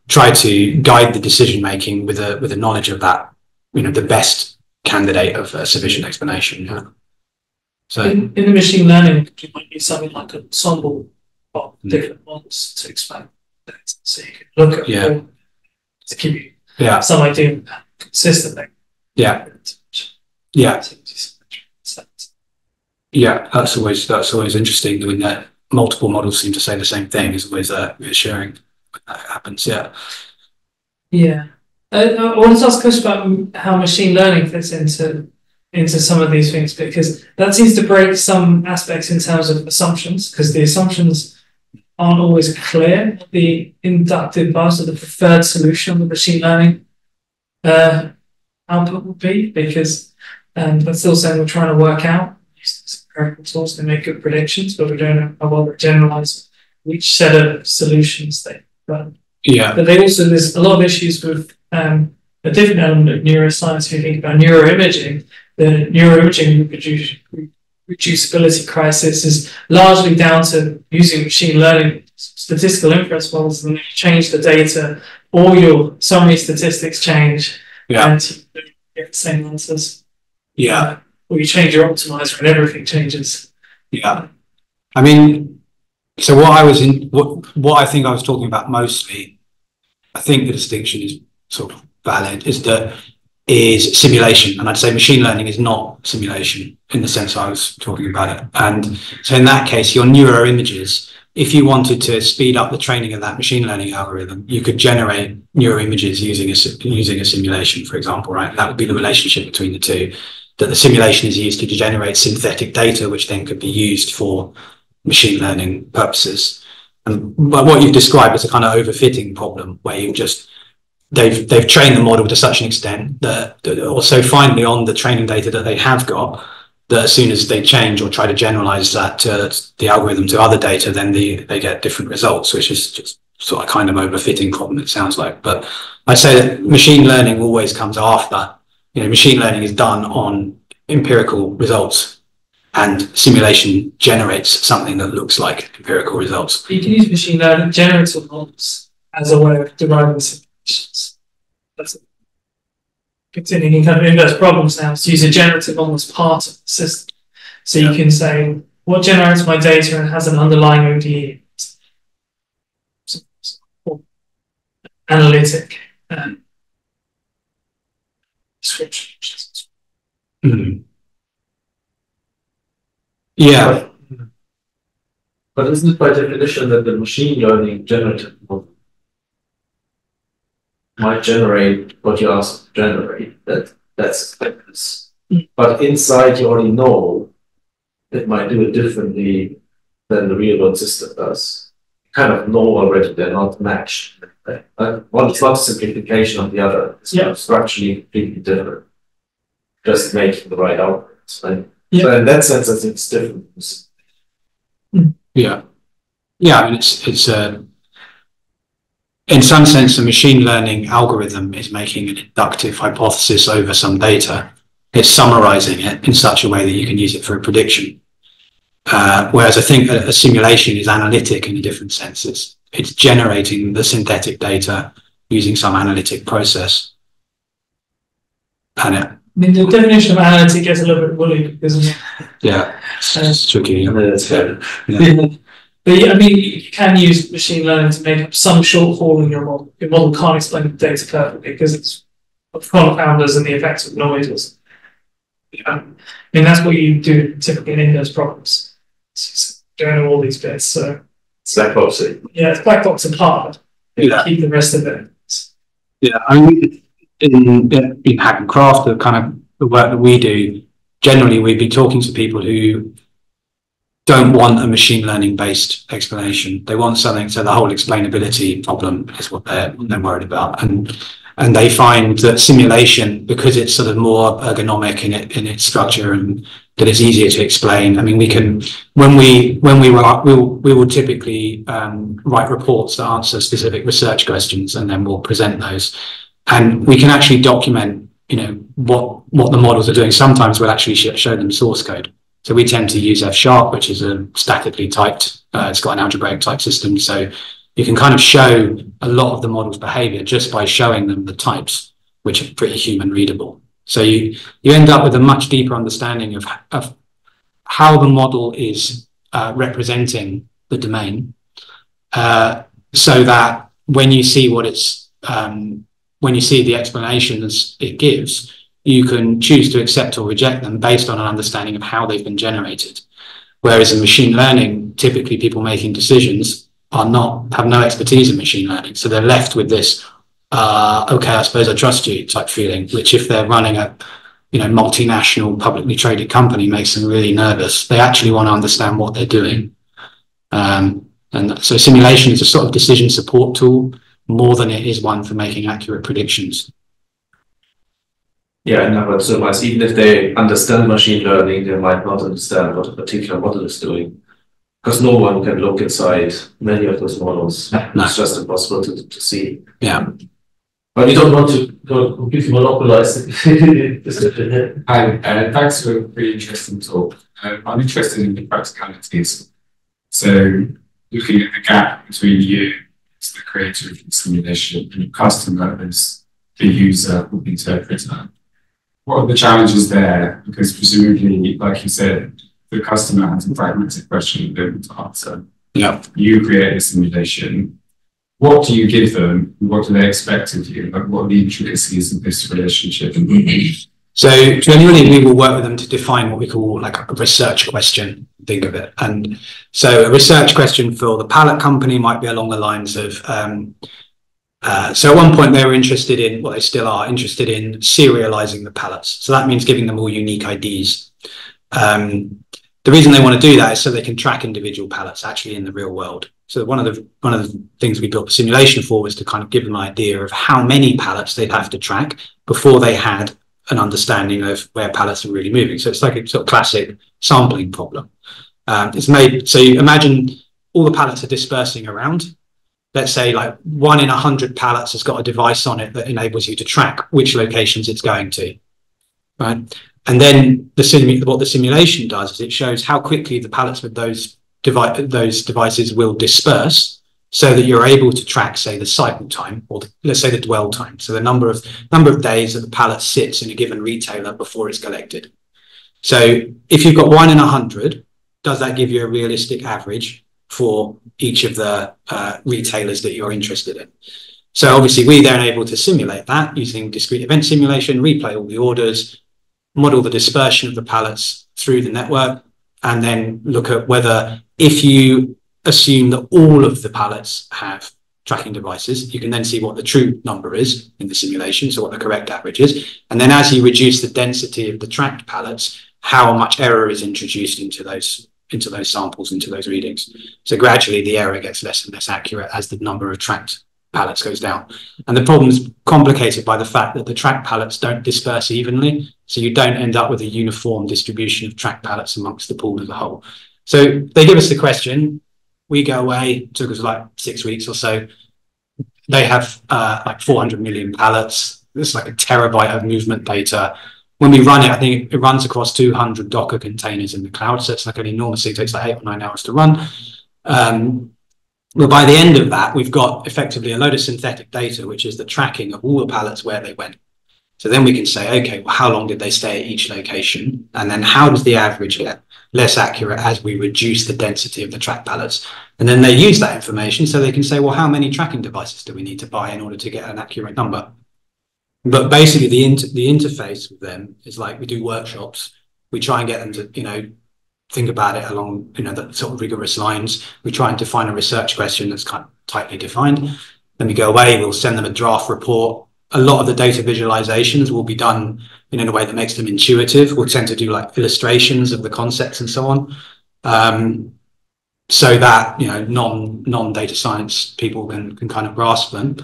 try to guide the decision making with a knowledge of that, you know, the best candidate of a sufficient explanation. Yeah. So in the machine learning, you might need something like an ensemble of different models to explain that. So you can look at all to give you some idea of consistently. Yeah. Yeah. Yeah, that's always interesting when that multiple models seem to say the same thing. Is always reassuring when that happens. Yeah. Yeah. I wanted to ask a question about how machine learning fits into some of these things, because that seems to break some aspects in terms of assumptions, because the assumptions aren't always clear. The inductive bias or the preferred solution of the machine learning output would be, because that's still saying we're trying to work out empirical tools to make good predictions, but we don't know how well to generalize which set of solutions they run. Yeah. But there's a lot of issues with a different element of neuroscience. If you think about neuroimaging, the neuroimaging reducibility crisis is largely down to using machine learning statistical inference models, and then you change the data, all your summary statistics change, and you get the same answers. Yeah. Or you change your optimizer and everything changes. Yeah. I mean, so what I think I was talking about mostly, I think the distinction is sort of valid, is simulation. And I'd say machine learning is not simulation in the sense I was talking about it. And so in that case, your neuroimages, if you wanted to speed up the training of that machine learning algorithm, you could generate neuroimages using a simulation, for example, right? That would be the relationship between the two, that the simulation is used to generate synthetic data, which then could be used for machine learning purposes. But what you've described is a kind of overfitting problem where you've just they've trained the model to such an extent that also finally on the training data that they have got, that as soon as they change or try to generalize that to the algorithm to other data, then they get different results, which is just sort of kind of overfitting problem, it sounds like. But I'd say that machine learning always comes after. Machine learning is done on empirical results, and simulation generates something that looks like empirical results. You can use machine learning generative models as a way of deriving simulations. That's it. Continuing kind of inverse problems now, so use a generative model as part of the system. So you can say, what generates my data and has an underlying ODE? Analytic description. Yeah. But isn't it by definition that the machine learning generative model might generate what you asked to generate? That's expectance. But inside you already know it might do it differently than the real world system does. You kind of know already they're not matched. One is not a simplification of the other. It's structurally completely different. Just making the right outputs. Right? Yeah. So in that sense, I think it's different. Yeah. Yeah, I mean, it's in some sense, a machine learning algorithm is making an inductive hypothesis over some data. It's summarizing it in such a way that you can use it for a prediction. Whereas I think a simulation is analytic in a different sense. It's generating the synthetic data using some analytic process. And I mean, the definition of analytic gets a little bit woolly, isn't it? Yeah, it's tricky. Yeah. But I mean, you can use machine learning to make up some shortfall in your model. Your model can't explain the data perfectly because it's confounders and the effects of noises. I mean, that's what you do typically in inverse problems. It's doing all these bits. So it's black boxing. Yeah, it's black box and hard. Keep the rest of it. Yeah, I mean, in Hack and Craft, the kind of the work that we do, generally we'd be talking to people who don't want a machine learning based explanation. They want something, so the whole explainability problem is what they're worried about. And they find that simulation, because it's sort of more ergonomic in its structure and that it's easier to explain. I mean, we can, when we will typically write reports that answer specific research questions, and then we'll present those. And we can actually document, what the models are doing. Sometimes we'll actually show them source code. So we tend to use F#, which is a statically typed, it's got an algebraic type system. So you can kind of show a lot of the model's behavior just by showing them the types, which are pretty human readable. So you end up with a much deeper understanding of how the model is representing the domain, so that when you see when you see the explanations it gives, you can choose to accept or reject them based on an understanding of how they've been generated. Whereas in machine learning, typically people making decisions have no expertise in machine learning. So they're left with this, okay, I suppose I trust you type feeling, which if they're running a multinational publicly traded company makes them really nervous. They actually want to understand what they're doing. And so simulation is a sort of decision support tool more than it is one for making accurate predictions. Yeah, but so much, even if they understand machine learning, they might not understand what a particular model is doing. Because no one can look inside many of those models. No. It's just impossible to see. Yeah. But we don't want to completely monopolize it. Hi, thanks for a really interesting talk. I'm interested in the practicalities. So looking at the gap between you as the creator of the simulation and your customer as the user or the interpreter. What are the challenges there? Because presumably, like you said, the customer has a pragmatic question they want to answer. Yeah. You create a simulation. What do you give them? What do they expect of you? Like, what are the intricacies of this relationship? So generally, we will work with them to define what we call like a research question. Think of it. And so a research question for the pallet company might be along the lines of, so at one point they were interested in, well, they still are interested in serializing the pallets. So that means giving them all unique IDs. The reason they want to do that is so they can track individual pallets actually in the real world. So one of the things we built the simulation for was to kind of give them an idea of how many pallets they'd have to track before they had an understanding of where pallets are really moving. So it's like a sort of classic sampling problem. It's made, so you imagine all the pallets are dispersing around. Let's say like 1 in 100 pallets has got a device on it that enables you to track which locations it's going to, right? And then what the simulation does is it shows how quickly the pallets with those devices will disperse, so that you're able to track, say, the cycle time, or let's say the dwell time. So the number of days that the pallet sits in a given retailer before it's collected. So if you've got 1 in 100, does that give you a realistic average for each of the retailers that you're interested in? So obviously we then able to simulate that using discrete event simulation, replay all the orders, model the dispersion of the pallets through the network, and then look at whether, if you assume that all of the pallets have tracking devices, you can then see what the true number is in the simulation, so what the correct average is. And then as you reduce the density of the tracked pallets, how much error is introduced into those samples, into those readings. So gradually the error gets less and less accurate as the number of tracked pallets goes down. And the problem's complicated by the fact that the tracked pallets don't disperse evenly, so you don't end up with a uniform distribution of tracked pallets amongst the pool as a whole. So they give us the question, we go away, it took us like 6 weeks or so. They have like 400 million pallets. It's like a terabyte of movement data. When we run it, I think it runs across 200 Docker containers in the cloud. So it's like an enormous thing. It takes like 8 or 9 hours to run. But by the end of that, we've got effectively a load of synthetic data, which is the tracking of all the pallets where they went. So then we can say, okay, well, how long did they stay at each location? And then how does the average get less accurate as we reduce the density of the tracked pallets? And then they use that information so they can say, well, how many tracking devices do we need to buy in order to get an accurate number? But basically the interface with them is like, we do workshops. We try and get them to, think about it along, the sort of rigorous lines. We try and define a research question that's kind of tightly defined. Then we go away, we'll send them a draft report. A lot of the data visualizations will be done in a way that makes them intuitive. We'll tend to do like illustrations of the concepts and so on. So that, non-data science people can kind of grasp them.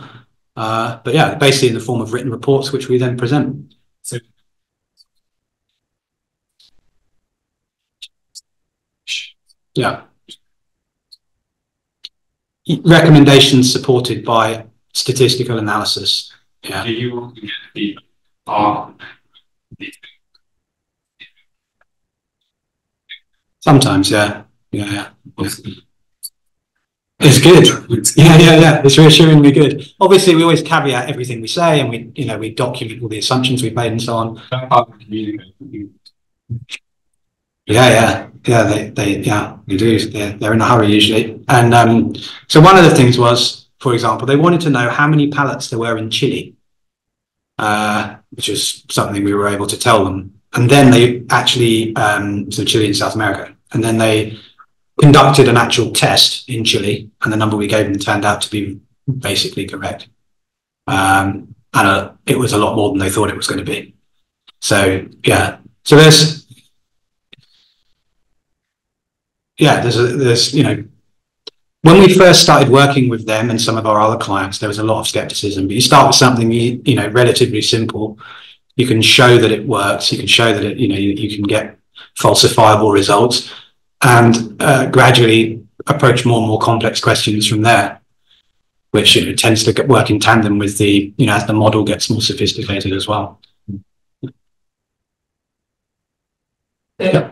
But yeah, basically in the form of written reports, which we then present. So, yeah. Recommendations supported by statistical analysis. Yeah. do you get the R? Sometimes, yeah. It's good. Yeah. It's reassuringly good. Obviously, we always caveat everything we say, and we document all the assumptions we've made and so on. Yeah. They do. They're in a hurry usually. And so one of the things was, for example, they wanted to know how many pallets there were in Chile, which is something we were able to tell them. And then they actually, so Chile in South America, and then they conducted an actual test in Chile, and the number we gave them turned out to be basically correct. And it was a lot more than they thought it was going to be. So yeah, so there's when we first started working with them and some of our other clients, there was a lot of skepticism. But you start with something relatively simple. You can show that it works. You can show that you can get falsifiable results, and gradually approach more and more complex questions from there, which tends to work in tandem with the as the model gets more sophisticated as well.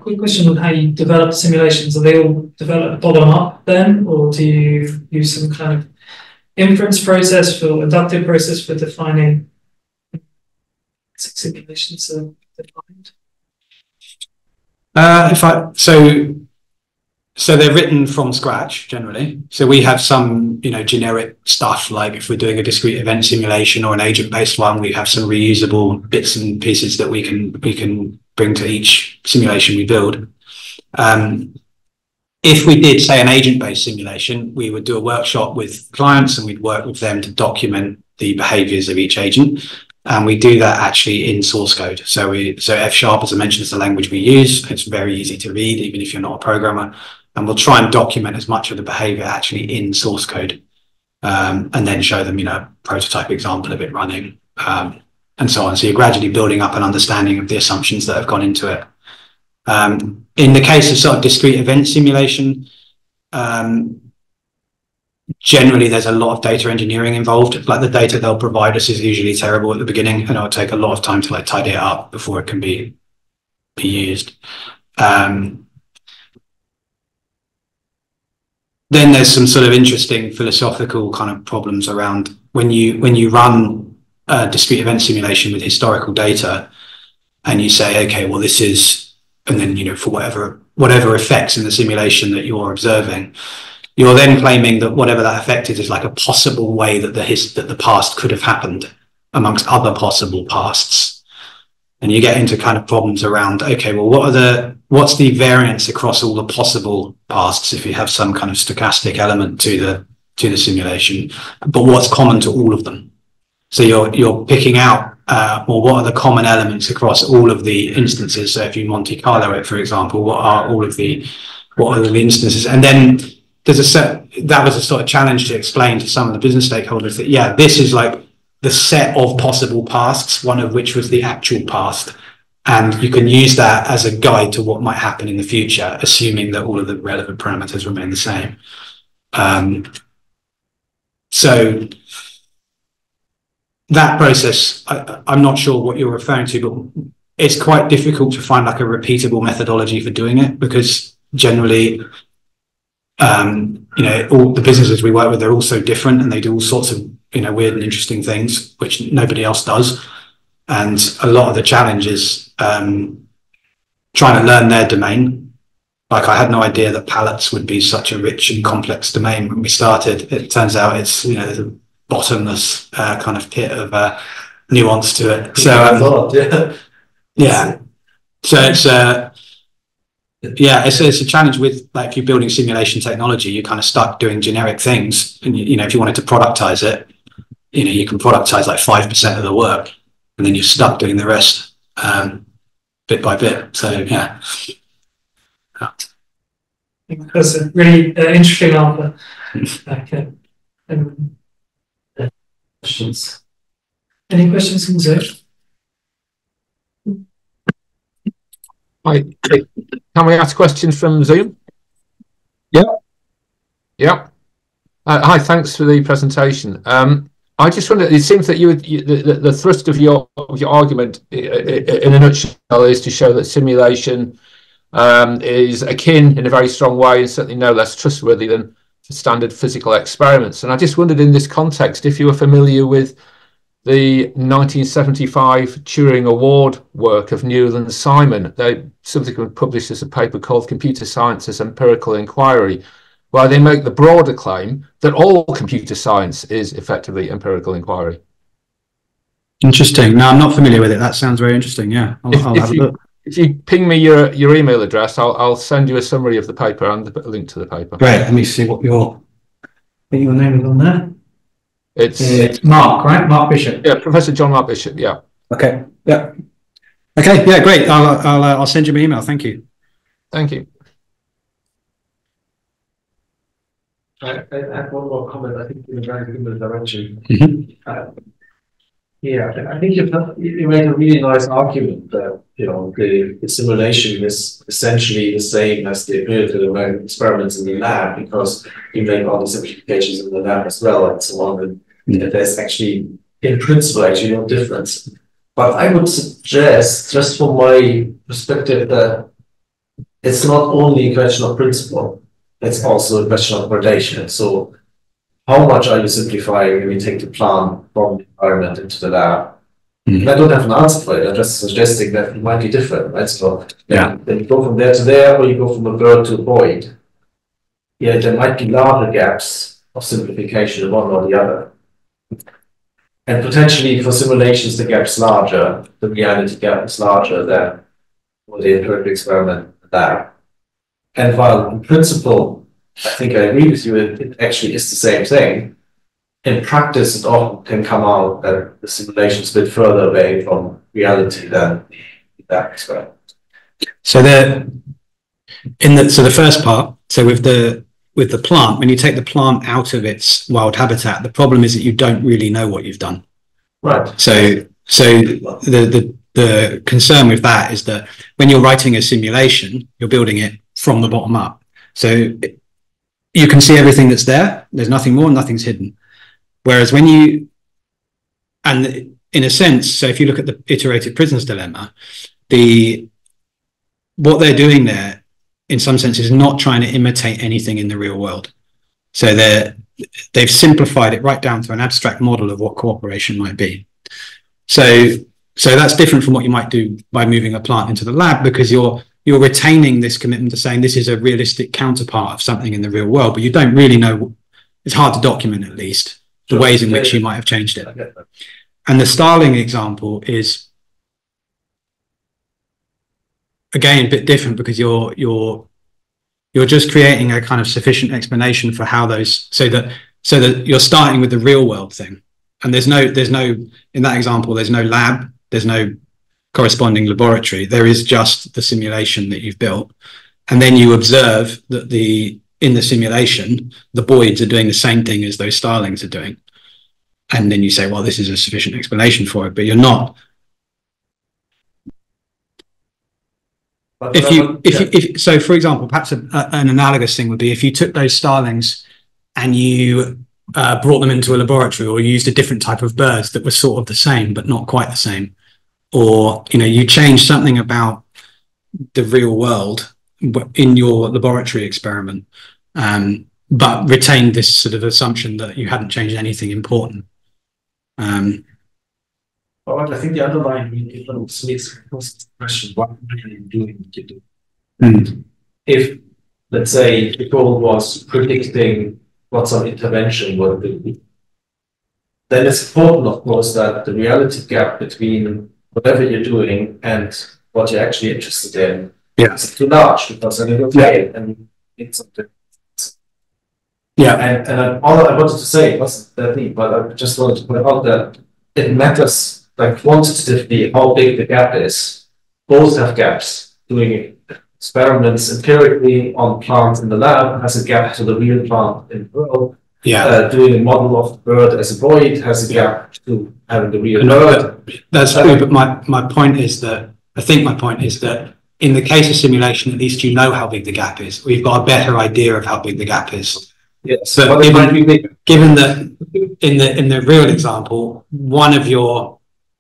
Quick question on how you develop simulations. Are they all developed bottom up then, or do you use some kind of inference process or inductive process for defining simulations are defined? So they're written from scratch generally. So we have some generic stuff, like if we're doing a discrete event simulation or an agent-based one, we have some reusable bits and pieces that we can bring to each simulation we build. If we did, say, an agent-based simulation, we would do a workshop with clients and we'd work with them to document the behaviors of each agent. And we do that actually in source code. So F#, as I mentioned, is the language we use. It's very easy to read, even if you're not a programmer. and we'll try and document as much of the behavior actually in source code, and then show them, a prototype example of it running, and so on. So you're gradually building up an understanding of the assumptions that have gone into it. In the case of sort of discrete event simulation, generally there's a lot of data engineering involved. Like the data they'll provide us is usually terrible at the beginning, and it'll take a lot of time to like tidy it up before it can be used. Then there's some sort of interesting philosophical kind of problems around when you run a discrete event simulation with historical data, and you say, okay, well this is, and then for whatever effects in the simulation that you're observing, you're then claiming that whatever that effect is like a possible way that the past could have happened amongst other possible pasts. And you get into kind of problems around, okay, well, what's the variance across all the possible pasts if you have some kind of stochastic element to the simulation, but what's common to all of them? So you're picking out, well, what are the common elements across all of the instances? So if you Monte Carlo it, for example, what are the instances? And then that was a sort of challenge to explain to some of the business stakeholders that, yeah, this is like the set of possible pasts, one of which was the actual past. And you can use that as a guide to what might happen in the future, assuming that all of the relevant parameters remain the same. So that process, I'm not sure what you're referring to, but it's quite difficult to find like a repeatable methodology for doing it, because generally, all the businesses we work with, they're all so different, and they do all sorts of weird and interesting things which nobody else does. And a lot of the challenge is trying to learn their domain. Like I had no idea that pallets would be such a rich and complex domain when we started. It turns out it's there's a bottomless kind of pit of nuance to it. So yeah. So it's a challenge with, like, if you're building simulation technology, you're kind of stuck doing generic things, and if you wanted to productize it, you can productize like 5% of the work, and then you're stuck doing the rest bit by bit. So yeah. I think that's a really interesting answer. Okay. Questions? Any questions from Zoom? Hi, can we ask questions from Zoom? Yeah. Hi, thanks for the presentation. I just wonder, it seems that the thrust of your argument in a nutshell is to show that simulation is akin in a very strong way, and certainly no less trustworthy than standard physical experiments. And I just wondered, in this context, if you were familiar with the 1975 Turing Award work of Newell and Simon. They subsequently published as a paper called Computer Science as Empirical Inquiry, where they make the broader claim that all computer science is effectively empirical inquiry. Interesting. No, I'm not familiar with it. That sounds very interesting. Yeah, I'll have a look. If you ping me your email address, I'll send you a summary of the paper and a link to the paper. Great. Let me see what your name is on there. It's Mark, right? Mark Bishop. Yeah, Professor John Mark Bishop. Yeah. Okay. Yeah. Okay. Yeah. Great. I'll send you my email. Thank you. Thank you. I have one more comment. I think in a very similar direction. Mm-hmm. I think you made a really nice argument that the simulation is essentially the same as the empirical experiments in the lab, because you make all the simplifications in the lab as well, and so on. And there's actually, in principle, actually no difference. But I would suggest, just from my perspective, that it's not only a question of principle; it's also a question of gradation. So, how much are you simplifying when you take the plan from the environment into the lab? And I don't have an answer for it. I'm just suggesting that it might be different, right? So then you go from there to there, or you go from a bird to a void. Yeah, there might be larger gaps of simplification in one or the other. And potentially for simulations, the gap's larger, the reality gap is larger than for the empirical experiment in the lab. And while in principle, I think I agree with you, it actually is the same thing. In practice, it often can come out that the simulation is a bit further away from reality than that experiment. So So the first part, so with the plant, when you take the plant out of its wild habitat, the problem is that you don't really know what you've done. Right. So the concern with that is that when you're writing a simulation, you're building it from the bottom up. So you can see everything that's there. There's nothing more, nothing's hidden. Whereas and in a sense, so if you look at the iterated prisoners dilemma, what they're doing there, in some sense, is not trying to imitate anything in the real world. So they've simplified it right down to an abstract model of what cooperation might be. So that's different from what you might do by moving a plant into the lab, because you're retaining this commitment to saying this is a realistic counterpart of something in the real world, but you don't really know. It's hard to document, at least, the ways in which you might have changed it. And the Starling example is, again, a bit different, because you're just creating a kind of sufficient explanation for how those, so that you're starting with the real world thing. And there's no in that example, there's no lab, there's no corresponding laboratory. There is just the simulation that you've built. And then you observe that in the simulation, the Boyds are doing the same thing as those Starlings are doing. And then you say, well, this is a sufficient explanation for it, but you're not. So, for example, perhaps an analogous thing would be if you took those Starlings and you brought them into a laboratory, or used a different type of birds that were sort of the same but not quite the same, or you changed something about the real world in your laboratory experiment, but retained this sort of assumption that you hadn't changed anything important. But I think the underlying question, what are you doing to do? If, let's say, the goal was predicting what some intervention will be, then it's important, of course, that the reality gap between whatever you're doing and what you're actually interested in is too large, because then it'll fail and you need something. Yeah. And all I wanted to say wasn't that deep, but I just wanted to point out that it matters, like, quantitatively, how big the gap is. Both have gaps. Doing experiments empirically on plants in the lab has a gap to the real plant in the world. Yeah. Doing a model of the bird as a Boyd has a gap to having the real bird. That's true, but my point is that in the case of simulation, at least you know how big the gap is. We've got a better idea of how big the gap is. Yes. But given that in the real example, one of your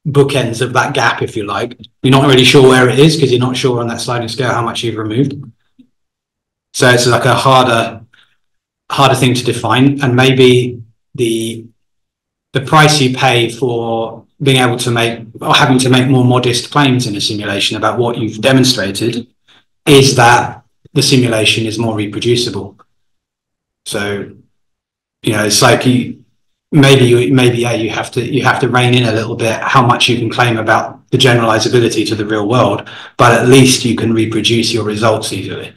bookends of that gap, if you like, you're not really sure where it is, because you're not sure on that sliding scale how much you've removed. So it's like a harder thing to define, and maybe the price you pay for being able to make, or having to make, more modest claims in a simulation about what you've demonstrated is that the simulation is more reproducible. So, it's like you have to rein in a little bit how much you can claim about the generalizability to the real world, but at least you can reproduce your results easily.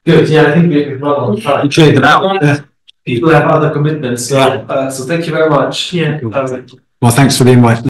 Good. Yeah, I think we've run on time. You cleared them out. People have other commitments. So thank you very much. Yeah. Well, thanks for the invite.